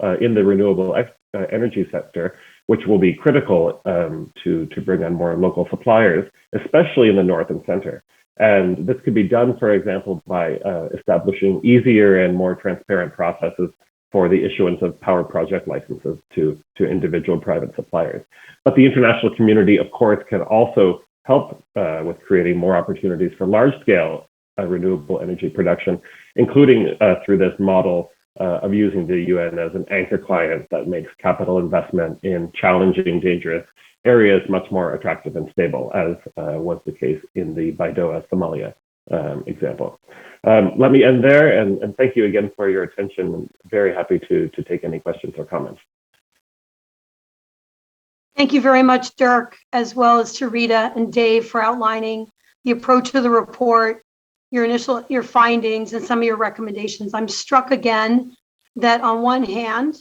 energy sector, which will be critical to bring on more local suppliers, especially in the north and center. And this could be done, for example, by establishing easier and more transparent processes for the issuance of power project licenses to individual private suppliers. But the international community, of course, can also help with creating more opportunities for large-scale renewable energy production, including through this model of using the UN as an anchor client that makes capital investment in challenging, dangerous areas much more attractive and stable, as was the case in the Baidoa, Somalia example. Let me end there, and thank you again for your attention. I'm very happy to take any questions or comments. Thank you very much, Dirk, as well as to Rita and Dave for outlining the approach to the report, your findings, and some of your recommendations. I'm struck again that on one hand,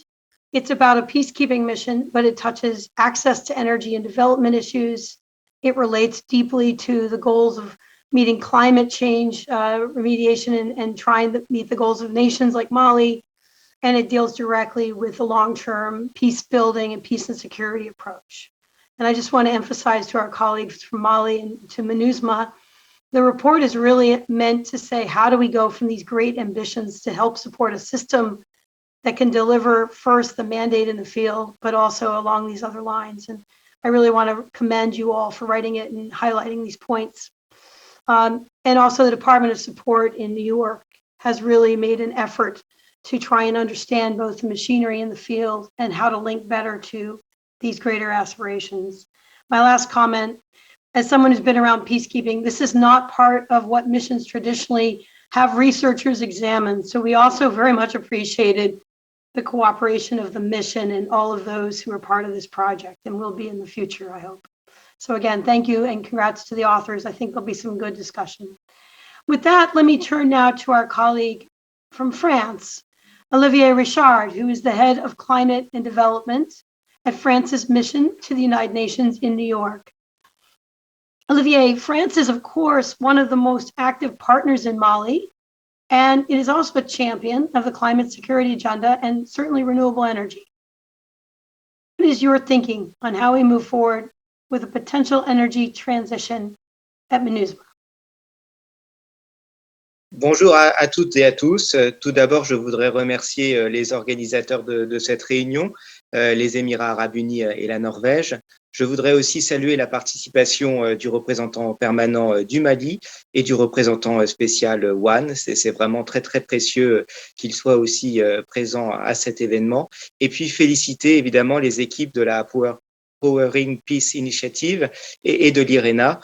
it's about a peacekeeping mission, but it touches access to energy and development issues. It relates deeply to the goals of meeting climate change remediation and trying to meet the goals of nations like Mali. And it deals directly with the long-term peace building and peace and security approach. And I just want to emphasize to our colleagues from Mali and to MINUSMA, the report is really meant to say, how do we go from these great ambitions to help support a system that can deliver first the mandate in the field, but also along these other lines. And I really want to commend you all for writing it and highlighting these points. And also the Department of Support in New York has really made an effort to try and understand both the machinery in the field and how to link better to these greater aspirations. My last comment, as someone who's been around peacekeeping, this is not part of what missions traditionally have researchers examine. So we also very much appreciated the cooperation of the mission and all of those who are part of this project and will be in the future, I hope. So again, thank you and congrats to the authors. I think there'll be some good discussion. With that, let me turn now to our colleague from France, Olivier Richard, who is the head of climate and development at France's mission to the United Nations in New York. Olivier, France is, of course, one of the most active partners in Mali, and it is also a champion of the climate security agenda and certainly renewable energy. What is your thinking on how we move forward with a potential energy transition at MINUSMA? Bonjour à toutes et à tous. Tout d'abord, je voudrais remercier les organisateurs de cette réunion, les Émirats arabes unis et la Norvège. Je voudrais aussi saluer la participation du représentant permanent du Mali et du représentant spécial Wane. C'est vraiment très, très précieux qu'ils soient aussi présents à cet événement. Et puis féliciter évidemment les équipes de la Powering Peace Initiative et de l'IRENA,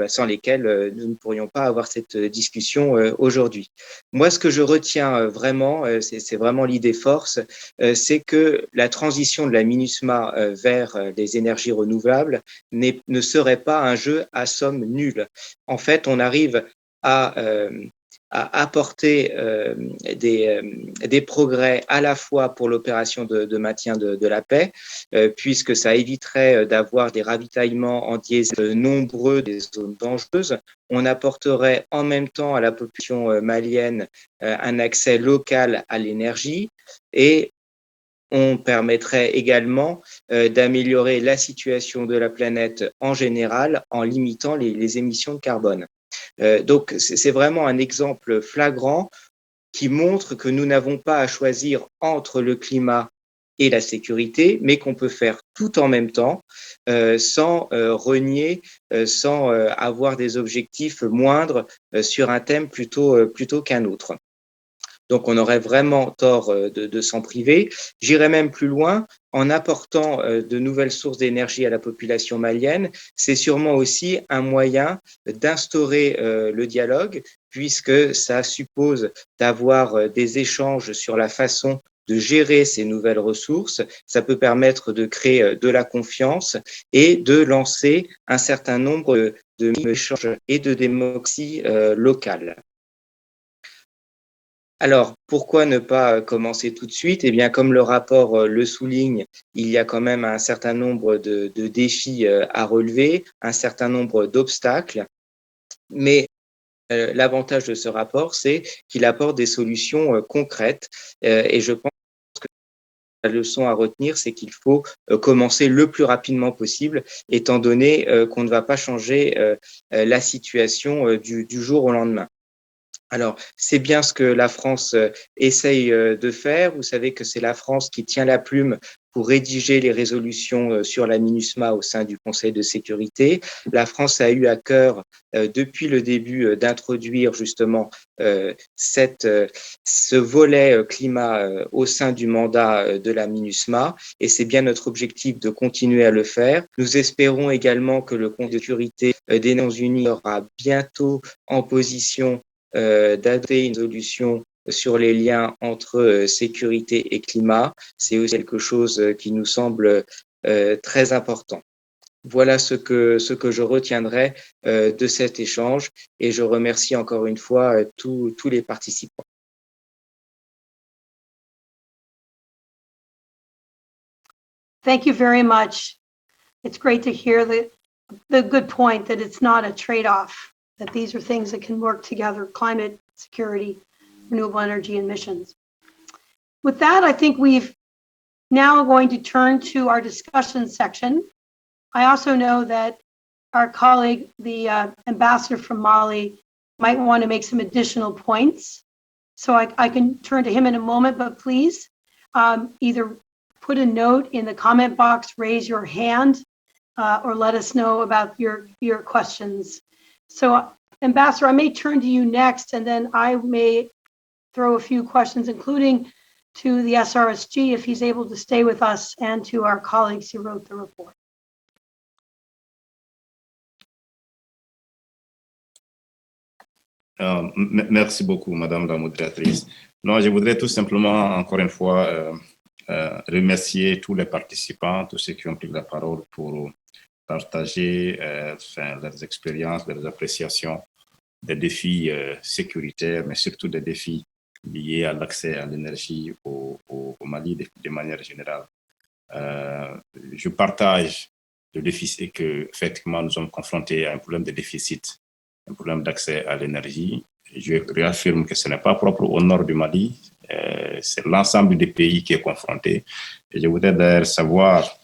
sans lesquelles nous ne pourrions pas avoir cette discussion aujourd'hui. Moi, ce que je retiens vraiment, c'est vraiment l'idée force, c'est que la transition de la MINUSMA vers les énergies renouvelables ne serait pas un jeu à somme nulle. En fait, on arrive à apporter des progrès à la fois pour l'opération de maintien de la paix, puisque ça éviterait d'avoir des ravitaillements en diesel nombreux des zones dangereuses. On apporterait en même temps à la population malienne un accès local à l'énergie et on permettrait également d'améliorer la situation de la planète en général en limitant les émissions de carbone. Donc, c'est vraiment un exemple flagrant qui montre que nous n'avons pas à choisir entre le climat et la sécurité, mais qu'on peut faire tout en même temps, sans renier, sans avoir des objectifs moindres sur un thème plutôt qu'un autre. Donc, on aurait vraiment tort de s'en priver. J'irais même plus loin en apportant de nouvelles sources d'énergie à la population malienne. C'est sûrement aussi un moyen d'instaurer le dialogue, puisque ça suppose d'avoir des échanges sur la façon de gérer ces nouvelles ressources. Ça peut permettre de créer de la confiance et de lancer un certain nombre d'échanges et de démocratie locale. Alors, pourquoi ne pas commencer tout de suite? Eh bien, comme le rapport le souligne, il y a quand même un certain nombre de défis à relever, un certain nombre d'obstacles, mais l'avantage de ce rapport, c'est qu'il apporte des solutions concrètes et je pense que la leçon à retenir, c'est qu'il faut commencer le plus rapidement possible, étant donné qu'on ne va pas changer la situation du jour au lendemain. Alors, c'est bien ce que la France essaye de faire. Vous savez que c'est la France qui tient la plume pour rédiger les résolutions sur la MINUSMA au sein du Conseil de sécurité. La France a eu à cœur, depuis le début, d'introduire justement ce volet climat au sein du mandat de la MINUSMA, et c'est bien notre objectif de continuer à le faire. Nous espérons également que le Conseil de sécurité des Nations Unies sera bientôt en position d'adopter une solution sur les liens entre sécurité et climat. C'est aussi quelque chose qui nous semble très important. Voilà ce que je retiendrai de cet échange et je remercie encore une fois tous les participants. Thank you very much. It's great to hear the good point that it's not a trade-off, that these are things that can work together: climate, security, renewable energy, and missions. With that, I think we've now going to turn to our discussion section. I also know that our colleague, the ambassador from Mali, might want to make some additional points. So I can turn to him in a moment, but please either put a note in the comment box, raise your hand, or let us know about your questions. So, Ambassador, I may turn to you next, and then I may throw a few questions, including to the SRSG, if he's able to stay with us, and to our colleagues who wrote the report. Merci beaucoup, Madame la modératrice. Non, je voudrais tout simplement, encore une fois, remercier tous les participants, tous ceux qui ont pris la parole pour partager leurs expériences, leurs appréciations des défis sécuritaires, mais surtout des défis liés à l'accès à l'énergie au Mali de manière générale. Je partage le défi et que, effectivement, nous sommes confrontés à un problème de déficit, un problème d'accès à l'énergie. Je réaffirme que ce n'est pas propre au nord du Mali, c'est l'ensemble des pays qui est confronté. Et je voudrais d'ailleurs savoir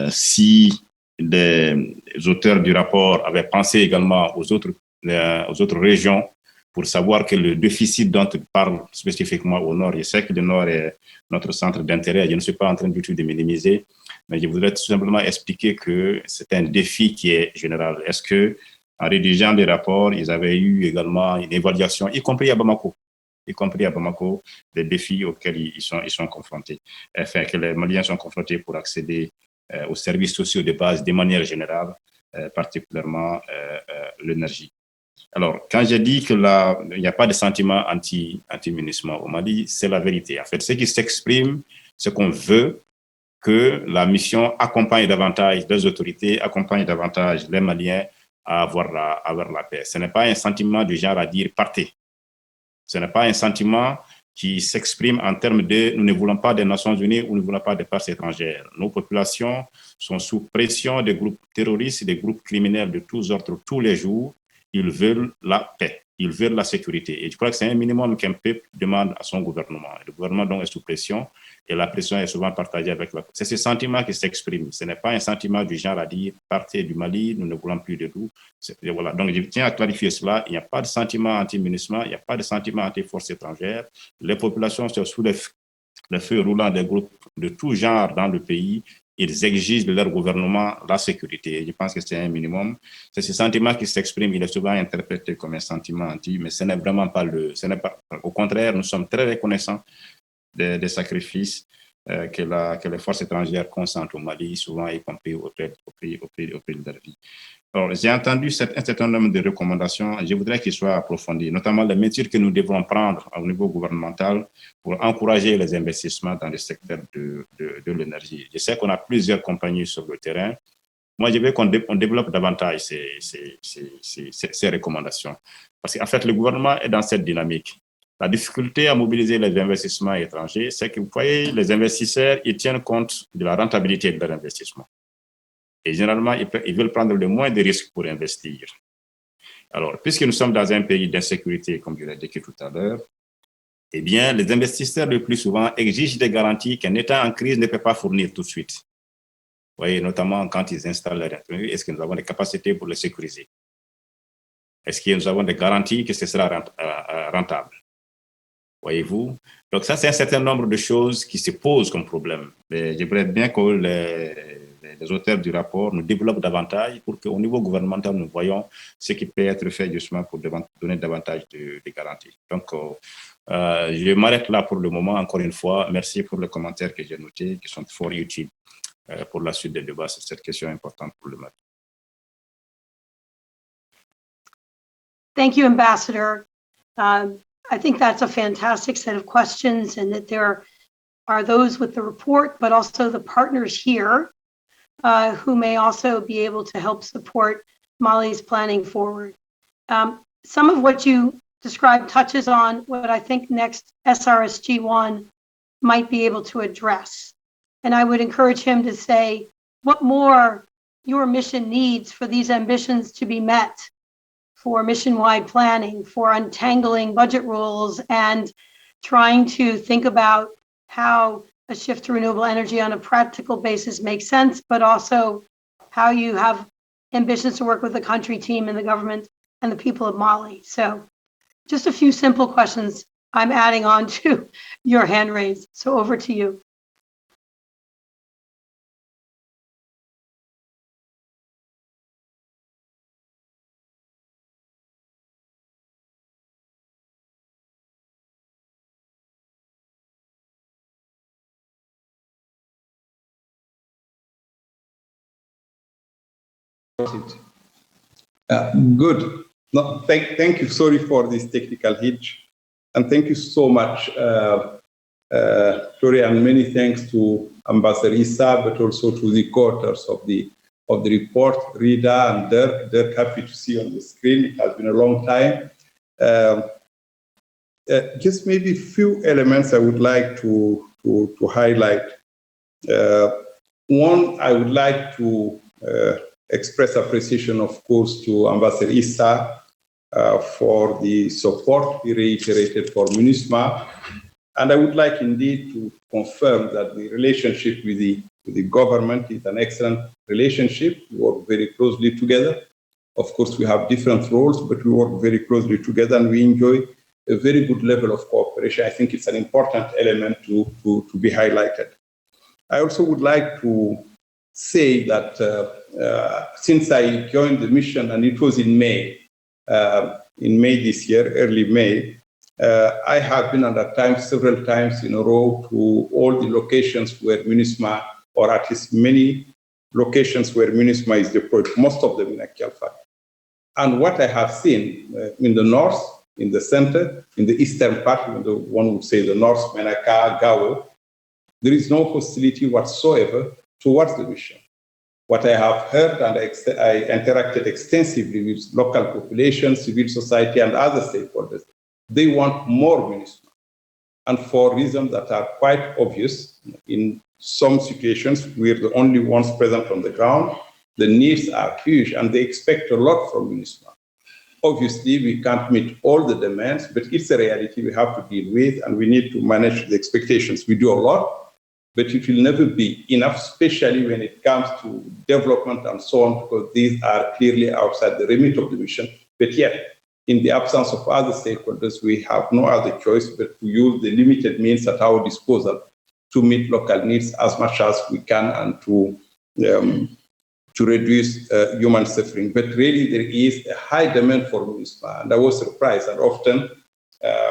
si les auteurs du rapport avaient pensé également aux autres régions pour savoir que le déficit dont tu parles spécifiquement au nord, je sais que le nord est notre centre d'intérêt, je ne suis pas en train du tout de minimiser, mais je voudrais tout simplement expliquer que c'est un défi qui est général. Est-ce que, en rédigeant des rapports, ils avaient eu également une évaluation, y compris à Bamako, des défis auxquels ils sont confrontés, enfin, que les Maliens sont confrontés pour accéder aux services sociaux de base de manière générale, particulièrement l'énergie. Alors, quand j'ai dit qu'il n'y a pas de sentiment anti-MINUSMA au Mali, c'est la vérité. En fait, ce qui s'exprime, c'est qu'on veut que la mission accompagne davantage les autorités, accompagne davantage les Maliens à avoir la paix. Ce n'est pas un sentiment du genre à dire « partez ». Ce n'est pas un sentiment qui s'exprime en termes de « nous ne voulons pas des Nations Unies ou nous ne voulons pas des forces étrangères ». Nos populations sont sous pression des groupes terroristes, des groupes criminels de tous ordres tous les jours. Ils veulent la paix, ils veulent la sécurité. Et je crois que c'est un minimum qu'un peuple demande à son gouvernement. Le gouvernement donc est sous pression et la pression est souvent partagée avec la... C'est ce sentiment qui s'exprime. Ce n'est pas un sentiment du genre à dire « partez du Mali, nous ne voulons plus de vous ». Voilà. Donc je tiens à clarifier cela. Il n'y a pas de sentiment anti-MINUSMA, il n'y a pas de sentiment anti-forces étrangères. Les populations sont sous le feu roulant des groupes de tout genre dans le pays. Ils exigent de leur gouvernement la sécurité. Je pense que c'est un minimum. C'est ce sentiment qui s'exprime. Il est souvent interprété comme un sentiment anti, mais ce n'est vraiment pas au contraire, nous sommes très reconnaissants des sacrifices que les forces étrangères consentent au Mali, souvent y compris au prix de leur vie. Alors, j'ai entendu un certain nombre de recommandations. Je voudrais qu'ils soient approfondies, notamment les mesures que nous devons prendre au niveau gouvernemental pour encourager les investissements dans le secteur de l'énergie. Je sais qu'on a plusieurs compagnies sur le terrain. Moi, je veux qu'on développe davantage ces recommandations. Parce qu'en fait, le gouvernement est dans cette dynamique. La difficulté à mobiliser les investissements étrangers, c'est que vous voyez, les investisseurs, ils tiennent compte de la rentabilité de leur investissement. Et généralement, ils veulent prendre le moins de risques pour investir. Alors, puisque nous sommes dans un pays d'insécurité, comme je l'ai dit tout à l'heure, eh bien, les investisseurs, le plus souvent, exigent des garanties qu'un État en crise ne peut pas fournir tout de suite. Vous voyez, notamment quand ils installent leur entreprise, est-ce que nous avons des capacités pour les sécuriser? Est-ce que nous avons des garanties que ce sera rentable? Voyez-vous? Donc ça, c'est un certain nombre de choses qui se posent comme problème. J'aimerais bien que les auteurs du rapport nous développent davantage pour qu'au niveau gouvernemental, nous voyons ce qui peut être fait justement pour donner davantage de garanties. Donc, je m'arrête là pour le moment. Encore une fois, merci pour les commentaires que j'ai notés, qui sont fort utiles pour la suite des débats sur cette question importante pour le Mali. Thank you, Ambassador. I think that's a fantastic set of questions, and that there are those with the report, but also the partners here who may also be able to help support Mali's planning forward. Some of what you described touches on what I think next SRSG1 might be able to address. And I would encourage him to say what more your mission needs for these ambitions to be met, for mission-wide planning, for untangling budget rules, and trying to think about how a shift to renewable energy on a practical basis makes sense, but also how you have ambitions to work with the country team and the government and the people of Mali. So just a few simple questions I'm adding on to your hand raise. So over to you. Good. No, thank you. Sorry for this technical hitch. And thank you so much, Tori, and many thanks to Ambassador Issa, but also to the co-authors of the report, Rida and Dirk. Dirk, happy to see you on the screen. It has been a long time. Just maybe a few elements I would like to highlight. One, I would like to express appreciation, of course, to Ambassador Issa for the support he reiterated for MINUSMA. And I would like indeed to confirm that the relationship with the government is an excellent relationship. We work very closely together. Of course, we have different roles, but we work very closely together and we enjoy a very good level of cooperation. I think it's an important element to be highlighted. I also would like to say that since I joined the mission, and it was in May this year, early May, I have been at times, several times in a row, to all the locations where MINUSMA, or at least many locations where MINUSMA is deployed, most of them in Akyalfat. And what I have seen in the north, in the center, in the eastern part, one would say the north, Menaka, Gao, there is no hostility whatsoever towards the mission. What I have heard, and I interacted extensively with local population, civil society, and other stakeholders, they want more MINUSMA. And for reasons that are quite obvious, in some situations, we're the only ones present on the ground. The needs are huge, and they expect a lot from MINUSMA. Obviously, we can't meet all the demands, but it's a reality we have to deal with, and we need to manage the expectations. We do a lot, but it will never be enough, especially when it comes to development and so on, because these are clearly outside the remit of the mission. But yet, in the absence of other stakeholders, we have no other choice but to use the limited means at our disposal to meet local needs as much as we can and to reduce human suffering. But really, there is a high demand for MINUSMA, and I was surprised. And often,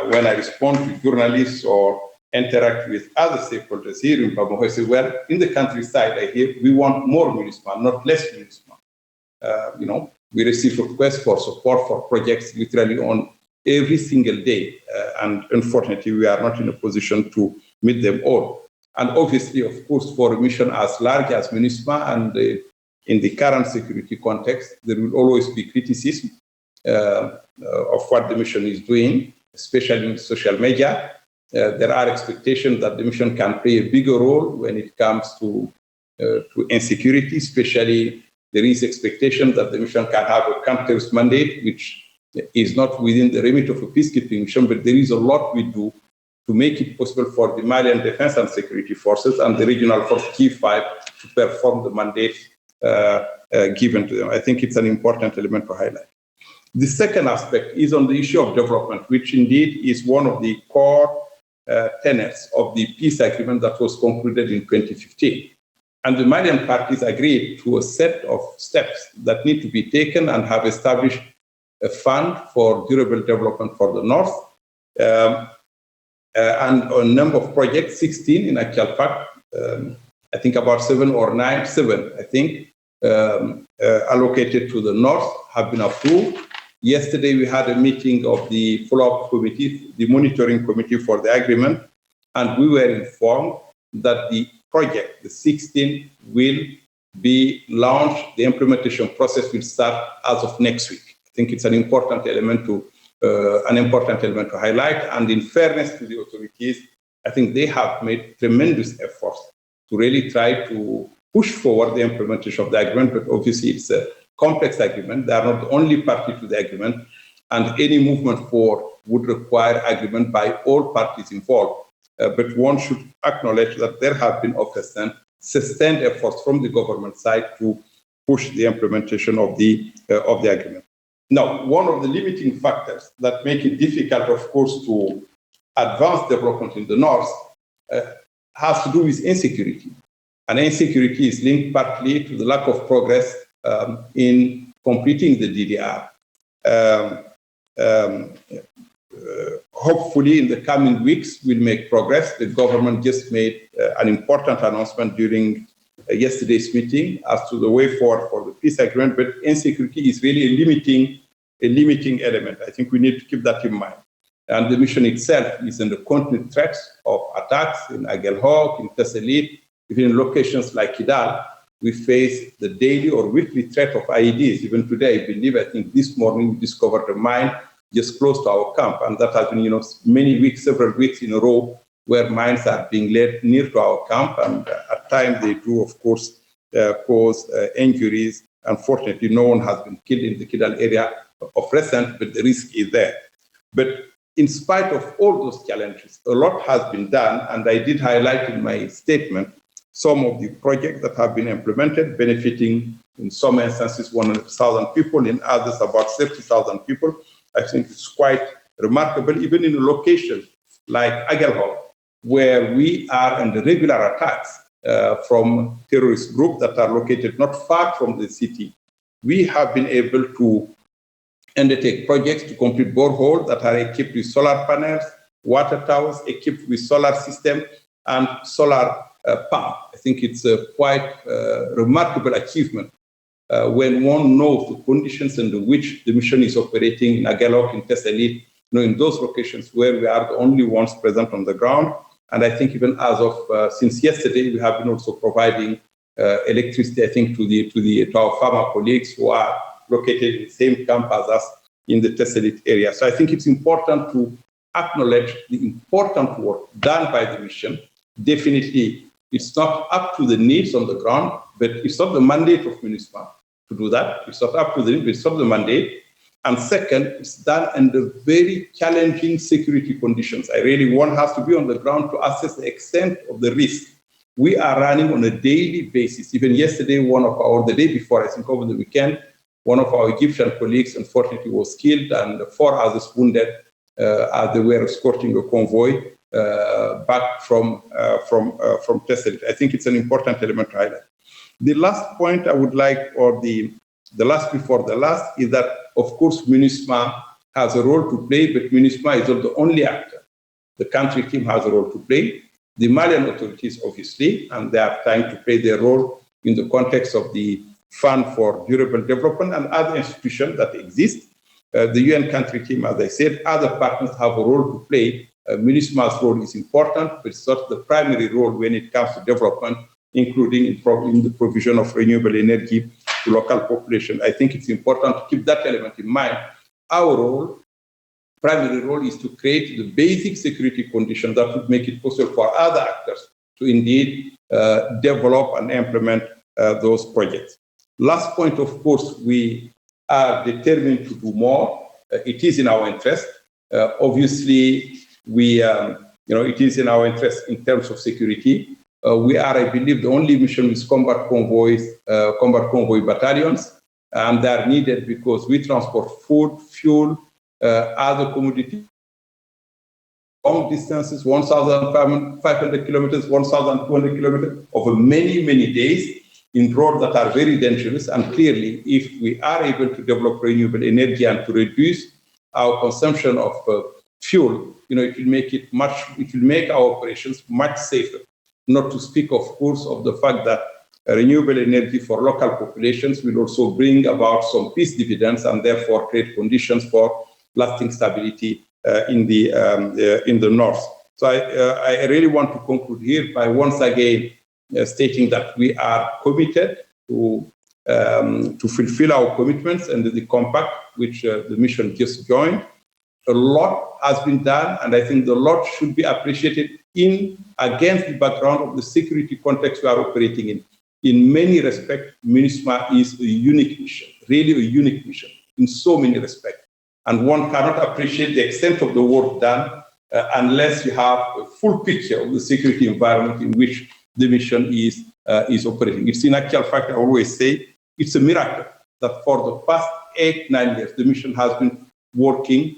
when I respond to journalists or interact with other stakeholders here in Bamako, I say, well, in the countryside, I hear we want more MINUSMA, not less MINUSMA. We receive requests for support for projects literally on every single day. And unfortunately, we are not in a position to meet them all. And obviously, of course, for a mission as large as MINUSMA and in the current security context, there will always be criticism of what the mission is doing, especially in social media. There are expectations that the mission can play a bigger role when it comes to insecurity, especially there is expectation that the mission can have a counter-terrorist mandate, which is not within the remit of a peacekeeping mission, but there is a lot we do to make it possible for the Malian defense and security forces and the regional force G5 to perform the mandate given to them. I think it's an important element to highlight. The second aspect is on the issue of development, which indeed is one of the core tenets of the peace agreement that was concluded in 2015. And the Malian parties agreed to a set of steps that need to be taken and have established a fund for durable development for the north, and a number of projects, 16 in Akyalfat, I think about 7, I think, allocated to the north have been approved. Yesterday, we had a meeting of the follow-up committee, the monitoring committee for the agreement, and we were informed that the project, the 16, will be launched. The implementation process will start as of next week. I think it's an important element to highlight. And in fairness to the authorities, I think they have made tremendous efforts to really try to push forward the implementation of the agreement. But obviously, it's a complex agreement. They are not the only party to the agreement, and any movement forward would require agreement by all parties involved. But one should acknowledge that there have been sustained efforts from the government side to push the implementation of the agreement. Now, one of the limiting factors that make it difficult, of course, to advance development in the north has to do with insecurity. And insecurity is linked partly to the lack of progress in completing the DDR. Hopefully, in the coming weeks, we'll make progress. The government just made an important announcement during yesterday's meeting as to the way forward for the peace agreement, but insecurity is really a limiting element. I think we need to keep that in mind. And the mission itself is under continued threats of attacks in Agelhok, in Tesselit, even in locations like Kidal. We face the daily or weekly threat of IEDs. Even today, I think this morning we discovered a mine just close to our camp, and that has been, several weeks in a row, where mines are being laid near to our camp, and at times they do, of course, cause injuries. Unfortunately, no one has been killed in the Kidal area of recent, but the risk is there. But in spite of all those challenges, a lot has been done, and I did highlight in my statement some of the projects that have been implemented benefiting in some instances 100,000 people, in others about 30,000 people. I think it's quite remarkable, even in a location like El-Ghassim, where we are under regular attacks from terrorist groups that are located not far from the city. We have been able to undertake projects to complete boreholes that are equipped with solar panels, water towers equipped with solar system and solar pump. I think it's a quite remarkable achievement when one knows the conditions under which the mission is operating in El-Ghassim, in Tessalit, in those locations where we are the only ones present on the ground. And I think even as of since yesterday, we have been also providing electricity, I think, to our farmer colleagues who are located in the same camp as us in the Tessalit area. So I think it's important to acknowledge the important work done by the mission. Definitely, it's not up to the needs on the ground, but it's not the mandate of MINUSMA to do that. It's not up to the need, but it's not the mandate. And second, it's done under very challenging security conditions. One has to be on the ground to assess the extent of the risk. We are running on a daily basis. Even yesterday, the day before, I think over the weekend, one of our Egyptian colleagues, unfortunately, was killed and 4 others wounded as they were escorting a convoy back from Tessalit. I think it's an important element to highlight. The last point I would like, or the last before the last, is that, of course, MINUSMA has a role to play, but MINUSMA is not the only actor. The country team has a role to play. The Malian authorities, obviously, and they are trying to play their role in the context of the Fund for Durable Development and other institutions that exist. The UN country team, as I said, other partners have a role to play. MINUSMA's role is important, but it's not the primary role when it comes to development, including in the provision of renewable energy to local population. I think it's important to keep that element in mind. Our primary role is to create the basic security conditions that would make it possible for other actors to indeed develop and implement those projects. Last point, of course, we are determined to do more. It is in our interest. Obviously, it is in our interest in terms of security. We are, I believe, the only mission with combat convoy battalions, and they are needed because we transport food, fuel, other commodities, long distances, 1,500 kilometers, 1,200 kilometers, over many, many days in roads that are very dangerous. And clearly, if we are able to develop renewable energy and to reduce our consumption of fuel, it will make our operations much safer. Not to speak, of course, of the fact that renewable energy for local populations will also bring about some peace dividends and therefore create conditions for lasting stability in the north. So I really want to conclude here by once again stating that we are committed to fulfill our commitments under the compact, which the mission just joined. A lot has been done, and I think the lot should be appreciated against the background of the security context we are operating in. In many respects, MINUSMA is a unique mission, really a unique mission in so many respects. And one cannot appreciate the extent of the work done unless you have a full picture of the security environment in which the mission is operating. It's in actual fact, I always say, it's a miracle that for the past 8-9 years, the mission has been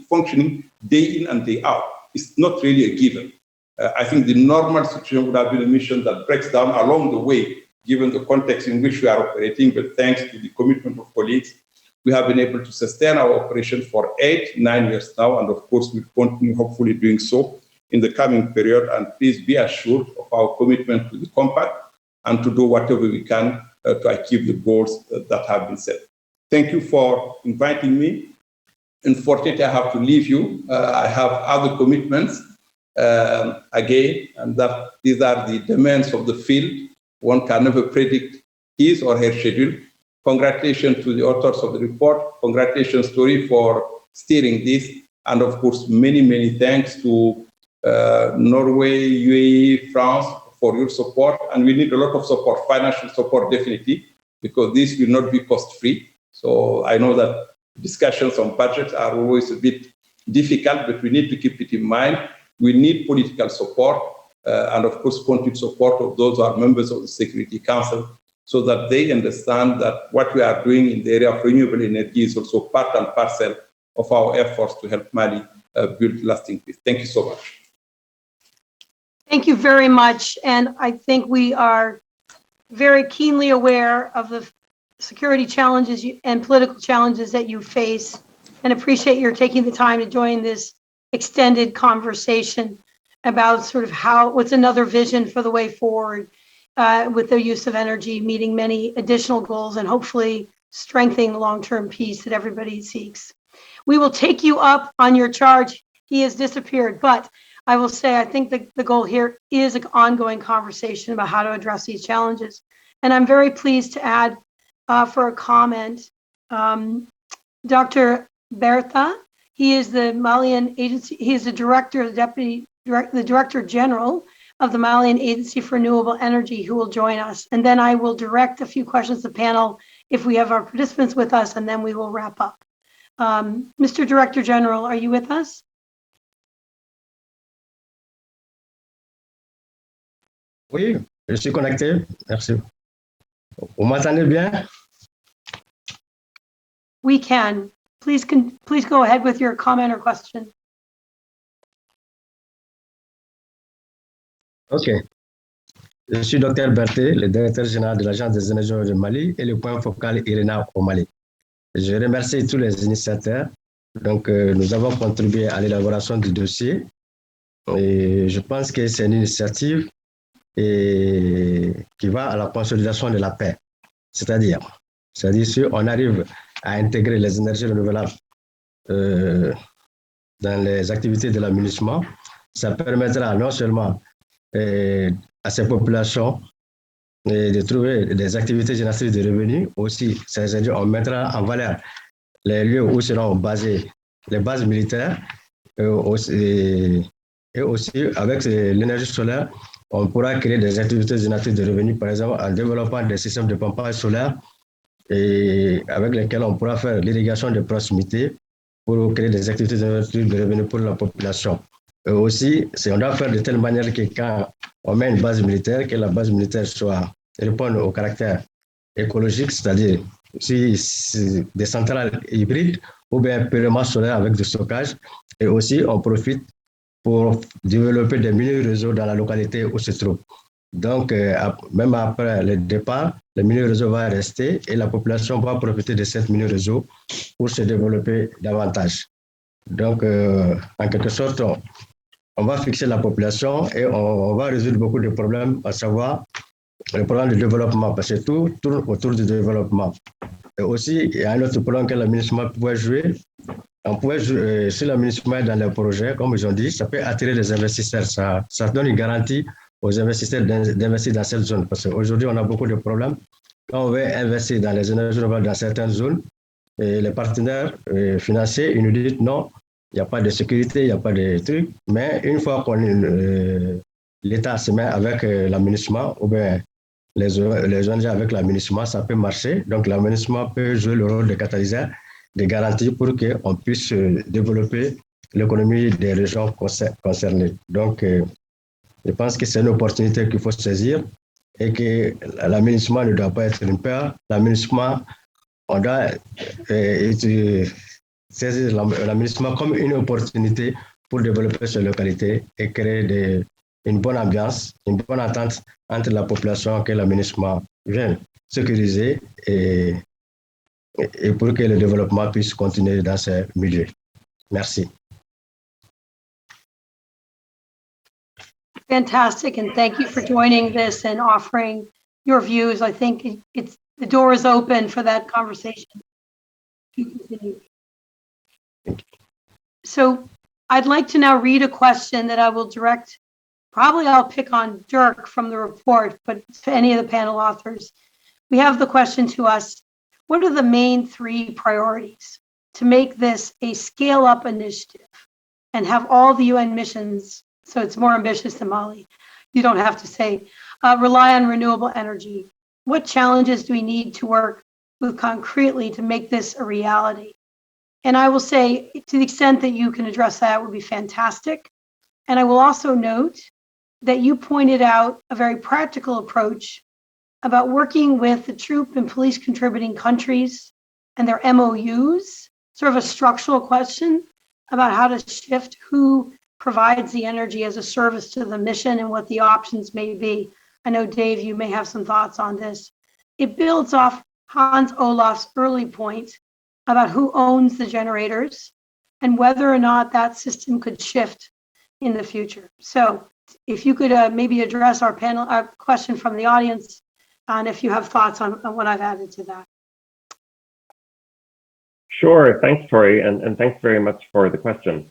functioning day in and day out. It's not really a given. I think the normal situation would have been a mission that breaks down along the way, given the context in which we are operating, but thanks to the commitment of colleagues, we have been able to sustain our operation for 8-9 years now, and of course, we'll continue hopefully doing so in the coming period. And please be assured of our commitment to the compact and to do whatever we can to achieve the goals that have been set. Thank you for inviting me. Unfortunately, I have to leave you. I have other commitments again, and that these are the demands of the field. One can never predict his or her schedule. Congratulations to the authors of the report. Congratulations, Tori, for steering this. And of course, many, many thanks to Norway, UAE, France for your support. And we need a lot of support, financial support, definitely, because this will not be cost-free. So I know that discussions on budgets are always a bit difficult, but we need to keep it in mind. We need political support and, of course, continued support of those who are members of the Security Council so that they understand that what we are doing in the area of renewable energy is also part and parcel of our efforts to help Mali build lasting peace. Thank you so much. Thank you very much. And I think we are very keenly aware of the security challenges and political challenges that you face, and appreciate your taking the time to join this extended conversation about sort of what's another vision for the way forward with the use of energy, meeting many additional goals, and hopefully strengthening the long-term peace that everybody seeks. We will take you up on your charge. He has disappeared, but I will say I think the goal here is an ongoing conversation about how to address these challenges. And I'm very pleased to add for a comment, Dr. Bertha. He is the Malian agency. He is the director, the director general of the Malian Agency for Renewable Energy, who will join us. And then I will direct a few questions to the panel if we have our participants with us, and then we will wrap up. Mr. Director General, are you with us? Oui, je suis connecté. Merci. Vous m'entendez bien? We can. Please go ahead with your comment or question. OK. Je suis Dr Berthe, le directeur général de l'Agence des énergies du Mali et le point focal IRENA au Mali. Je remercie tous les initiateurs. Donc, nous avons contribué à l'élaboration du dossier et je pense que c'est une initiative qui va à la consolidation de la paix. C'est-à-dire si on arrive à intégrer les énergies renouvelables dans les activités de la MINUSMA, ça permettra non seulement à ces populations de trouver des activités génératrices de revenus, aussi, c'est-à-dire on mettra en valeur les lieux où seront basées les bases militaires et aussi avec l'énergie solaire, on pourra créer des activités génératrices de revenus, par exemple en développant des systèmes de pompage solaire et avec lesquels on pourra faire l'irrigation de proximité pour créer des activités génératrices de revenus pour la population. Et aussi, on doit faire de telle manière que quand on met une base militaire, que la base militaire réponde au caractère écologique, c'est-à-dire si des centrales hybrides ou bien purement solaire avec du stockage. Et aussi, on profite pour développer des mini-réseaux dans la localité où se trouve. Donc, même après le départ, le mini-réseau va rester et la population va profiter de cette mini-réseau pour se développer davantage. Donc, en quelque sorte, on va fixer la population et on va résoudre beaucoup de problèmes, à savoir le problème de développement, parce que tout tourne autour du développement. Et aussi, il y a un autre problème que la MINUSMA pouvait jouer. On pouvait jouer, si la MINUSMA est dans les projets, comme ils ont dit, ça peut attirer les investisseurs. Ça donne une garantie aux investisseurs d'investir dans cette zone. Parce qu'aujourd'hui, on a beaucoup de problèmes. Quand on veut investir dans les énergies renouvelables dans certaines zones, et les partenaires financiers, ils nous disent non, il n'y a pas de sécurité, il n'y a pas de trucs. Mais une fois que l'État se met avec la MINUSMA, ou bien les ONG avec la MINUSMA, ça peut marcher. Donc la MINUSMA peut jouer le rôle de catalyseur, de garantie pour qu'on puisse développer l'économie des régions concernées. Donc je pense que c'est une opportunité qu'il faut saisir et que la MINUSMA ne doit pas être une peur. La MINUSMA, on doit saisir la MINUSMA comme une opportunité pour développer ces localités et créer une bonne ambiance, une bonne entente entre la population que la MINUSMA vient sécuriser et pour que le développement puisse continuer dans ces milieux. Merci. Fantastic, and thank you for joining this and offering your views. I think the door is open for that conversation to continue. So I'd like to now read a question that I will direct. Probably I'll pick on Dirk from the report, but to any of the panel authors. We have the question to us, what are the main 3 priorities to make this a scale-up initiative and have all the UN missions, so it's more ambitious than Mali, you don't have to say, rely on renewable energy? What challenges do we need to work with concretely to make this a reality? And I will say, to the extent that you can address that would be fantastic. And I will also note that you pointed out a very practical approach about working with the troop and police contributing countries and their MOUs, sort of a structural question about how to shift who provides the energy as a service to the mission and what the options may be. I know, Dave, you may have some thoughts on this. It builds off Hans Olaf's early point about who owns the generators and whether or not that system could shift in the future. So if you could maybe address our panel, our question from the audience, and if you have thoughts on what I've added to that. Sure, thanks, Tori, and thanks very much for the question.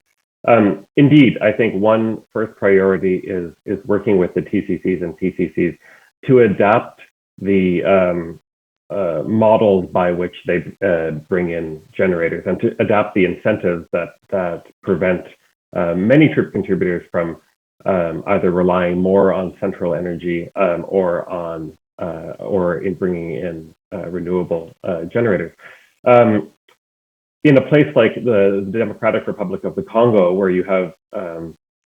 Indeed, I think one first priority is working with the TCCs and PCCs to adapt the models by which they bring in generators and to adapt the incentives that prevent many troop contributors from either relying more on central energy or in bringing in renewable generators. In a place like the Democratic Republic of the Congo, where you have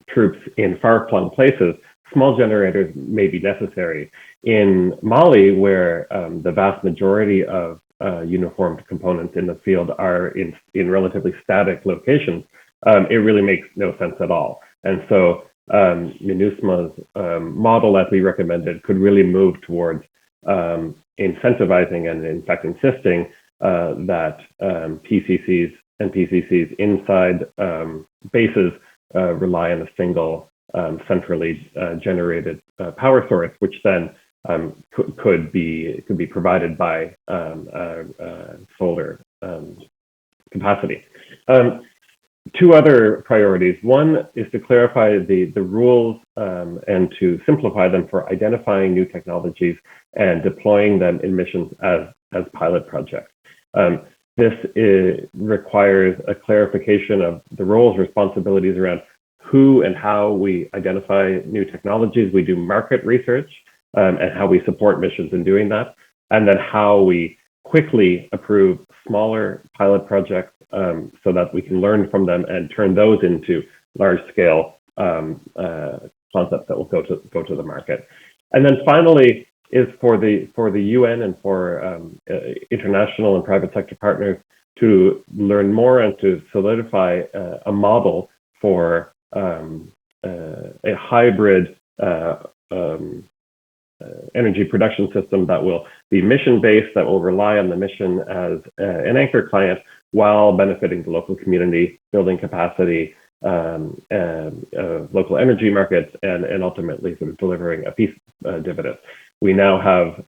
troops in far-flung places, small generators may be necessary. In Mali, where the vast majority of uniformed components in the field are in relatively static locations, it really makes no sense at all. And so MINUSMA's model, as we recommended, could really move towards incentivizing and, in fact, insisting that PCCs and PCCs inside bases rely on a single centrally generated power source, which then could be provided by solar capacity. Two other priorities. One is to clarify the rules and to simplify them for identifying new technologies and deploying them in missions as pilot projects. This requires a clarification of the roles, responsibilities around who and how we identify new technologies. We do market research and how we support missions in doing that, and then how we quickly approve smaller pilot projects so that we can learn from them and turn those into large-scale concepts that will go to the market. And then finally is for the UN and for international and private sector partners to learn more and to solidify a model for a hybrid energy production system that will be mission-based, that will rely on the mission as an anchor client while benefiting the local community, building capacity, local energy markets, and ultimately sort of delivering a peace dividend. We now have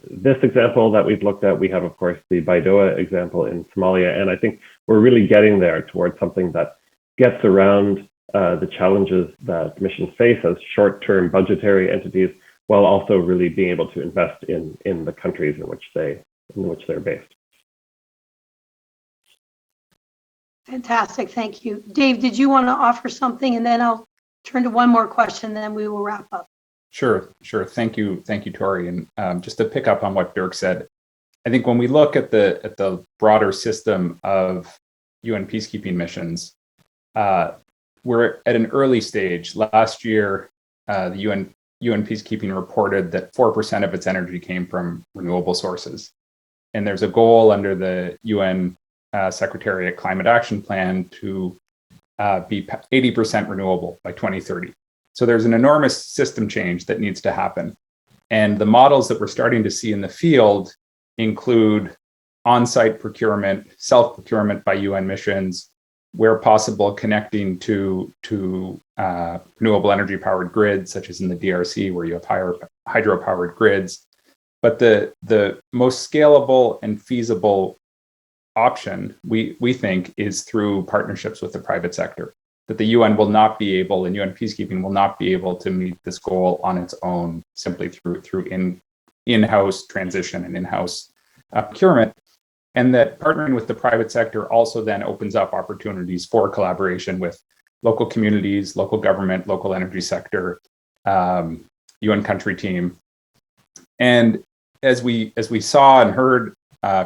this example that we've looked at. We have, of course, the Baidoa example in Somalia, and I think we're really getting there towards something that gets around the challenges that missions face as short-term budgetary entities, while also really being able to invest in the countries in which they're based. Fantastic, thank you. Dave, did you want to offer something? And then I'll turn to one more question, then we will wrap up. Sure. Thank you, Tori. And just to pick up on what Dirk said, I think when we look at the broader system of UN peacekeeping missions, we're at an early stage. Last year, the UN peacekeeping reported that 4% of its energy came from renewable sources. And there's a goal under the UN Secretariat Climate Action Plan to be 80% renewable by 2030. So there's an enormous system change that needs to happen. And the models that we're starting to see in the field include on-site procurement, self-procurement by UN missions, where possible connecting to renewable energy powered grids, such as in the DRC, where you have hydro-powered grids. But the most scalable and feasible option, we think, is through partnerships with the private sector. That the UN will not be able, and UN peacekeeping will not be able to meet this goal on its own, simply through in-house transition and in-house procurement. And that partnering with the private sector also then opens up opportunities for collaboration with local communities, local government, local energy sector, UN country team. And as we saw and heard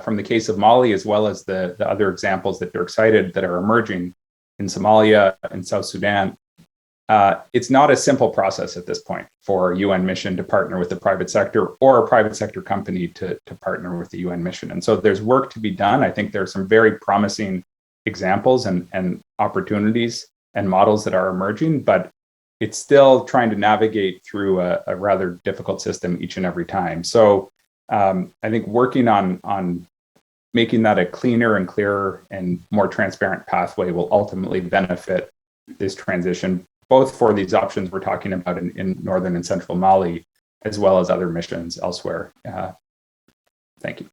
from the case of Mali, as well as the other examples that Dirk cited that are emerging in Somalia and South Sudan, it's not a simple process at this point for a UN mission to partner with the private sector or a private sector company to partner with the UN mission. And so there's work to be done. I think there are some very promising examples and opportunities and models that are emerging, but it's still trying to navigate through a rather difficult system each and every time. So I think working on making that a cleaner and clearer and more transparent pathway will ultimately benefit this transition, both for these options we're talking about in northern and central Mali, as well as other missions elsewhere. Thank you.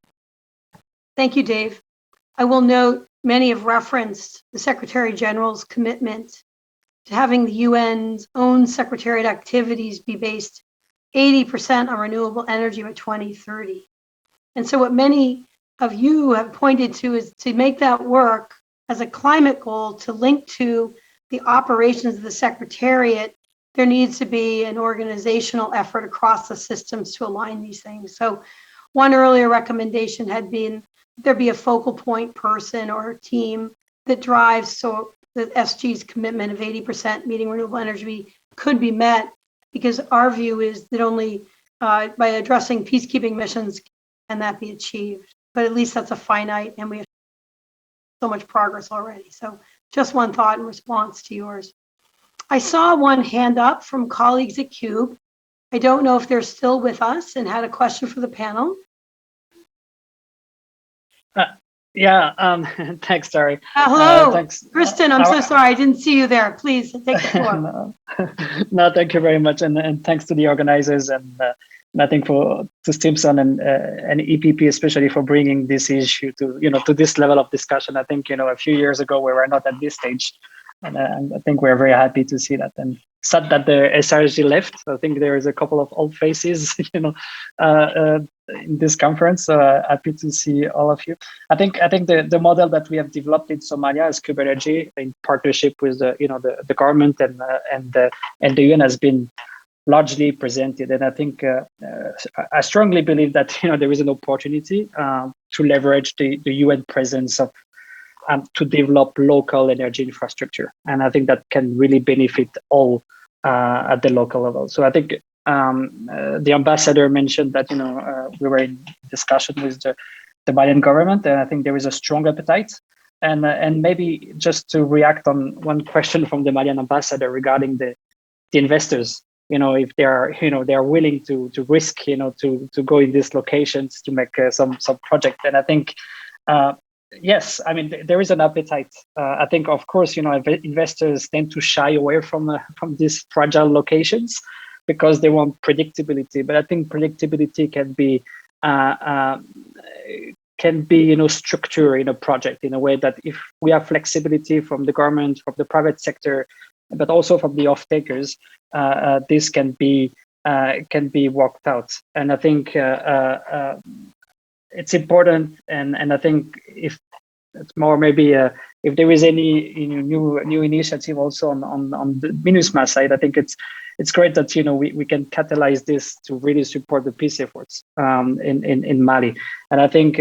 Thank you, Dave. I will note many have referenced the Secretary General's commitment to having the UN's own Secretariat activities be based 80% on renewable energy by 2030. And so what many of you have pointed to is to make that work as a climate goal to link to the operations of the Secretariat, there needs to be an organizational effort across the systems to align these things. So one earlier recommendation had been there be a focal point person or team that drives so the SG's commitment of 80% meeting renewable energy could be met, because our view is that only by addressing peacekeeping missions can that be achieved. But at least that's a finite, and we have so much progress already. So just one thought in response to yours. I saw one hand up from colleagues at CUBE. I don't know if they're still with us and had a question for the panel. Thanks, Terry. Hello, Thanks. Kristen, I'm so sorry, I didn't see you there. Please take the floor. No, thank you very much, and thanks to the organizers, and I think to Stimson and EPP especially for bringing this issue to this level of discussion. I think a few years ago we were not at this stage, and I think we're very happy to see that. And sad that the SRG left. I think there is a couple of old faces, in this conference. So happy to see all of you. I think the model that we have developed in Somalia as Cube Energy in partnership with the government and the UN has been largely presented, and I think I strongly believe that there is an opportunity to leverage the UN presence of to develop local energy infrastructure, and I think that can really benefit all at the local level. So I think the ambassador mentioned that we were in discussion with the Malian government, and I think there is a strong appetite. And maybe just to react on one question from the Malian ambassador regarding the investors, if they are willing to risk, to go in these locations to make some project. And I think, yes, I mean, there is an appetite. I think, of course, investors tend to shy away from these fragile locations because they want predictability. But I think predictability can be structure in a project in a way that if we have flexibility from the government, from the private sector, but also from the off-takers, this can be worked out. And I think it's important, and I think if it's more maybe if there is any new initiative also on the MINUSMA side, I think it's great that we can catalyze this to really support the peace efforts in Mali. And I think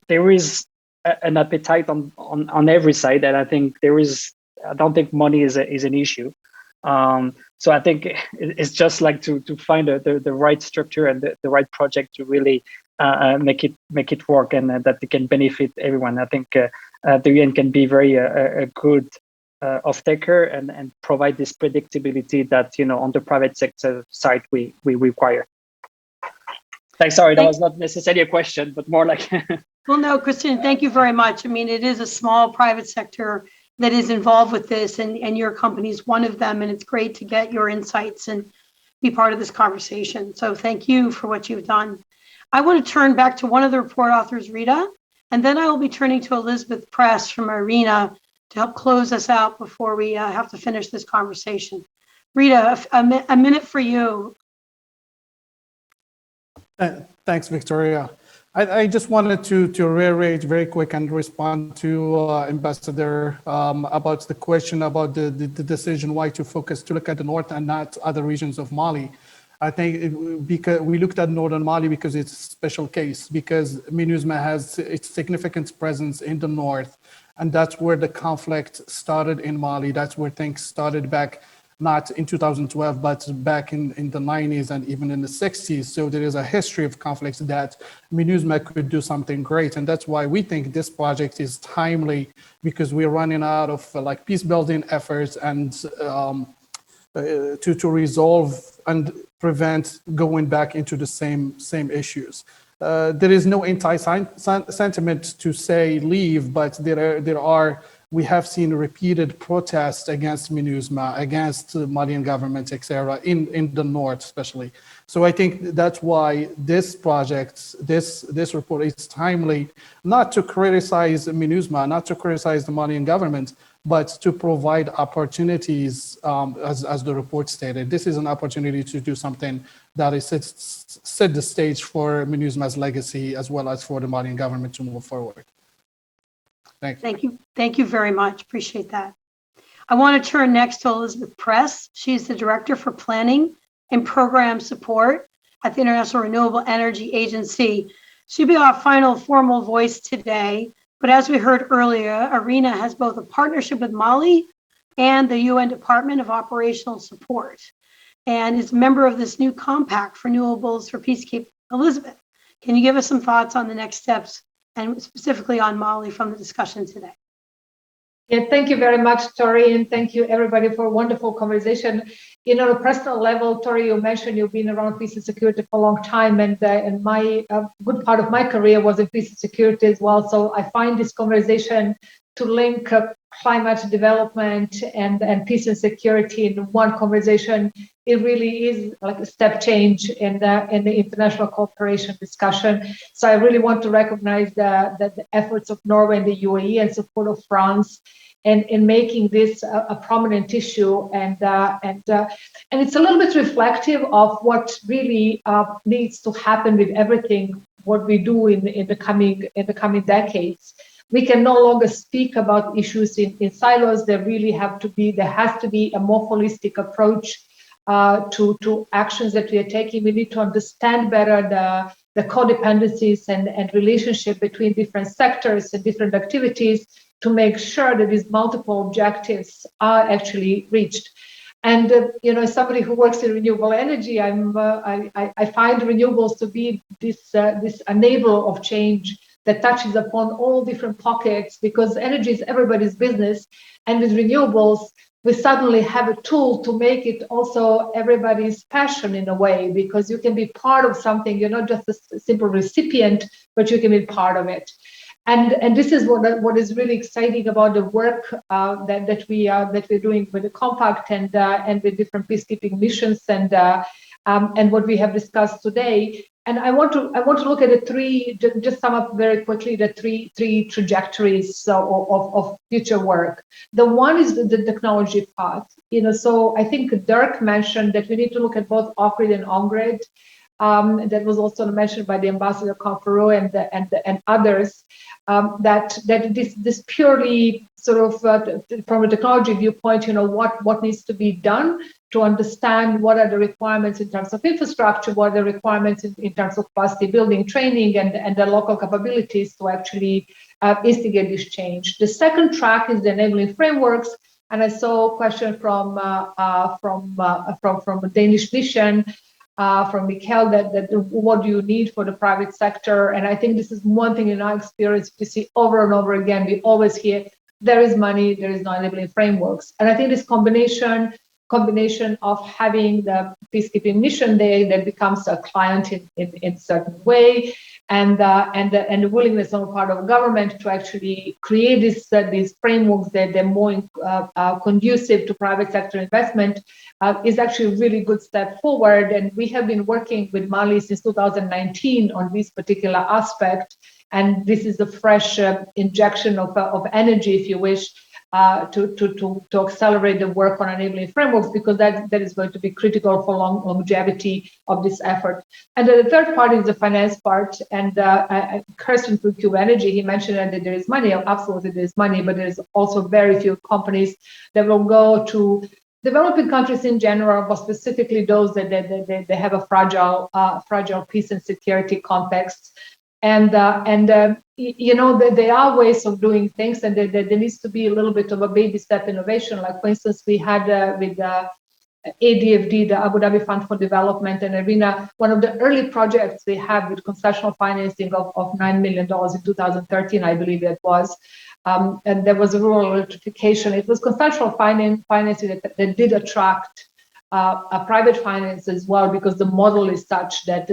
there is an appetite on every side, and I think I don't think money is an issue. So I think it's just like to find the right structure and the right project to really make it work, and that it can benefit everyone. I think the UN can be very a good off-taker and provide this predictability that on the private sector side we require. Thanks. Sorry, that was not necessarily a question, but more like. Well, no, Christian, thank you very much. I mean, it is a small private sector that is involved with this, and your company is one of them, and it's great to get your insights and be part of this conversation. So thank you for what you've done. I want to turn back to one of the report authors, Rita, and then I will be turning to Elizabeth Press from IRENA to help close us out before we have to finish this conversation. Rita, a minute for you. Thanks, Victoria. I just wanted to reiterate very quick and respond to Ambassador about the question about the decision why to look at the north and not other regions of Mali. I think because we looked at northern Mali because it's a special case, because MINUSMA has its significant presence in the north, and that's where the conflict started in Mali. That's where things started back, not in 2012, but back in the 90s and even in the 60s. So there is a history of conflicts that MINUSMA could do something great. And that's why we think this project is timely, because we're running out of like peace building efforts and to resolve and prevent going back into the same issues. There is no anti-sentiment to say leave, but we have seen repeated protests against MINUSMA, against the Malian government, etc., in the north especially. So I think that's why this project, this report is timely, not to criticize MINUSMA, not to criticize the Malian government, but to provide opportunities, as the report stated. This is an opportunity to do something that is set the stage for MINUSMA's legacy, as well as for the Malian government to move forward. Thank you. Thank you. Thank you very much. Appreciate that. I want to turn next to Elizabeth Press. She's the Director for Planning and Program Support at the International Renewable Energy Agency. She'll be our final formal voice today. But as we heard earlier, IRENA has both a partnership with Mali and the UN Department of Operational Support, and is a member of this new compact for renewables for peacekeeping. Elizabeth, can you give us some thoughts on the next steps, and specifically on Mali, from the discussion today? Yeah, thank you very much, Tori, and thank you everybody for a wonderful conversation. You know, on a personal level, Tori, you mentioned you've been around peace and security for a long time, and my good part of my career was in peace and security as well. So I find this conversation to link climate development and peace and security in one conversation, it really is like a step change in the international cooperation discussion. So I really want to recognize the efforts of Norway and the UAE and support of France in making this a prominent issue, and it's a little bit reflective of what really needs to happen with everything what we do in the coming decades. We can no longer speak about issues in silos. There has to be a more holistic approach to actions that we are taking. We need to understand better the codependencies and relationship between different sectors and different activities to make sure that these multiple objectives are actually reached. And as somebody who works in renewable energy, I find renewables to be this enabler of change that touches upon all different pockets, because energy is everybody's business. And with renewables, we suddenly have a tool to make it also everybody's passion in a way, because you can be part of something. You're not just a simple recipient, but you can be part of it. And this is what is really exciting about the work that we're doing with the compact and with different peacekeeping missions and what we have discussed today. And I want to look at just sum up very quickly the three trajectories of future work. The one is the technology path. So I think Dirk mentioned that we need to look at both off-grid and on-grid. That was also mentioned by the Ambassador Conferro and others. That this purely sort of from a technology viewpoint, what needs to be done to understand what are the requirements in terms of infrastructure, what are the requirements in terms of capacity building, training, and the local capabilities to actually instigate this change. The second track is the enabling frameworks, and I saw a question from a Danish vision. From Mikhail, that what do you need for the private sector? And I think this is one thing in our experience we see over and over again. We always hear there is money, there is no enabling frameworks. And I think this combination of having the peacekeeping mission there that becomes a client in certain way, and the willingness on the part of government to actually create these frameworks that they're more conducive to private sector investment is actually a really good step forward. And we have been working with Mali since 2019 on this particular aspect. And this is a fresh injection of energy, if you wish, to accelerate the work on enabling frameworks, because that is going to be critical for longevity of this effort. And then the third part is the finance part. And Kirsten from Cube Energy, he mentioned that there is money. Absolutely, there is money, but there's also very few companies that will go to developing countries in general, but specifically those that they have a fragile peace and security context. And you know, there are ways of doing things, and there needs to be a little bit of a baby step innovation. Like, for instance, we had with ADFD, the Abu Dhabi Fund for Development, and IRENA, one of the early projects we have with concessional financing of $9 million in 2013, I believe it was. And there was a rural electrification. It was concessional financing that did attract a private finance as well, because the model is such that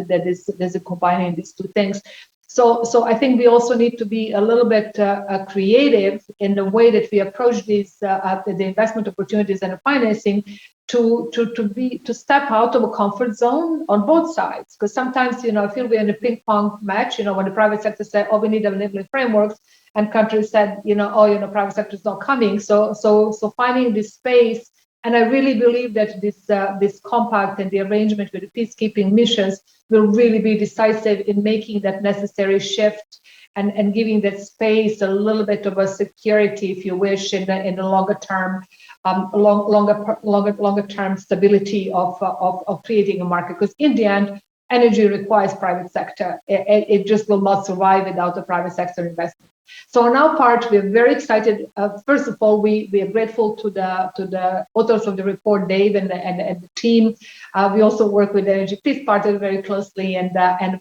there's a combining these two things. So I think we also need to be a little bit creative in the way that we approach these the investment opportunities and the financing to step out of a comfort zone on both sides. Because sometimes, you know, I feel we're in a ping pong match, you know, when the private sector said, oh, we need enabling frameworks, and countries said, you know, oh, you know, private sector is not coming. So finding this space. And I really believe that this compact and the arrangement with the peacekeeping missions will really be decisive in making that necessary shift and giving that space a little bit of a security, if you wish, in the longer term, longer term stability of creating a market. Because in the end, energy requires private sector. It just will not survive without the private sector investment. So on our part, we're very excited. First of all, we are grateful to the authors of the report, Dave and the team. We also work with the Energy Peace Partner very closely, and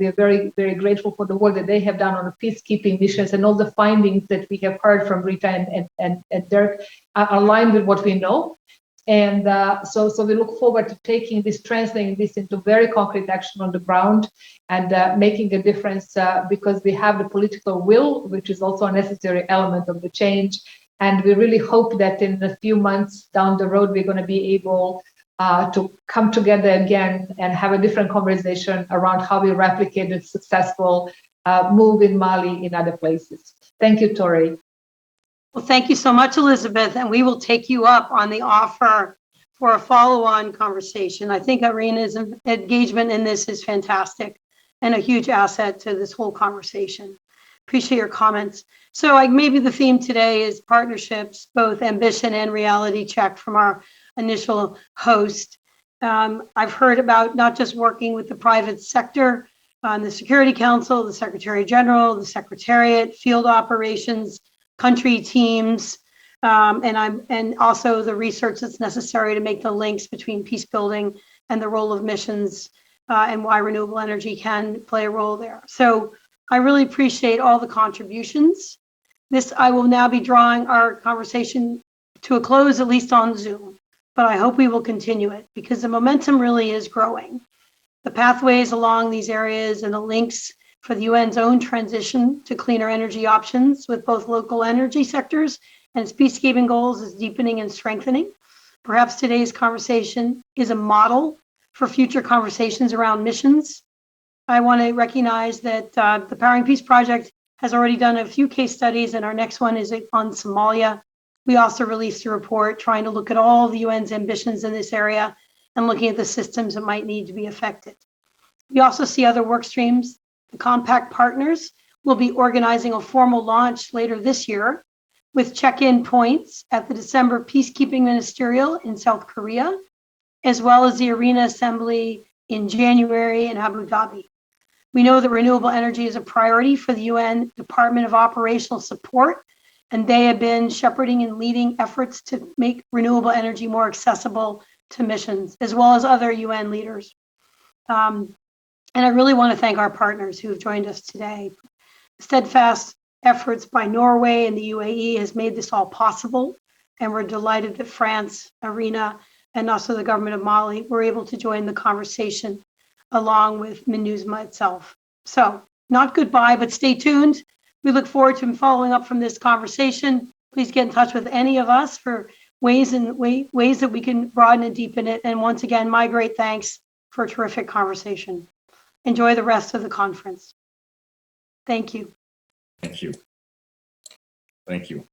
we are very, very grateful for the work that they have done on the peacekeeping missions, and all the findings that we have heard from Rita and Dirk are aligned with what we know. And so we look forward to taking this, translating this into very concrete action on the ground, and making a difference, because we have the political will, which is also a necessary element of the change. And we really hope that in a few months down the road, we're going to be able to come together again and have a different conversation around how we replicate a successful move in Mali in other places. Thank you, Tori. Well, thank you so much, Elizabeth, and we will take you up on the offer for a follow-on conversation. I think IRENA's engagement in this is fantastic and a huge asset to this whole conversation. Appreciate your comments. So maybe the theme today is partnerships, both ambition and reality check from our initial host. I've heard about not just working with the private sector on the Security Council, the Secretary General, the Secretariat, field operations, country teams, and also the research that's necessary to make the links between peace building and the role of missions, and why renewable energy can play a role there. So I really appreciate all the contributions. I will now be drawing our conversation to a close, at least on Zoom, but I hope we will continue it, because the momentum really is growing. The pathways along these areas and the links for the UN's own transition to cleaner energy options with both local energy sectors and its peacekeeping goals is deepening and strengthening. Perhaps today's conversation is a model for future conversations around missions. I want to recognize that the Powering Peace Project has already done a few case studies, and our next one is on Somalia. We also released a report trying to look at all the UN's ambitions in this area and looking at the systems that might need to be affected. We also see other work streams. The Compact partners will be organizing a formal launch later this year with check-in points at the December Peacekeeping Ministerial in South Korea, as well as the IRENA Assembly in January in Abu Dhabi. We know that renewable energy is a priority for the UN Department of Operational Support, and they have been shepherding and leading efforts to make renewable energy more accessible to missions, as well as other UN leaders. And I really want to thank our partners who have joined us today. Steadfast efforts by Norway and the UAE has made this all possible, and we're delighted that France, IRENA, and also the government of Mali were able to join the conversation along with MINUSMA itself. So not goodbye, but stay tuned. We look forward to following up from this conversation. Please get in touch with any of us for ways that we can broaden and deepen it. And once again, my great thanks for a terrific conversation. Enjoy the rest of the conference. Thank you. Thank you. Thank you.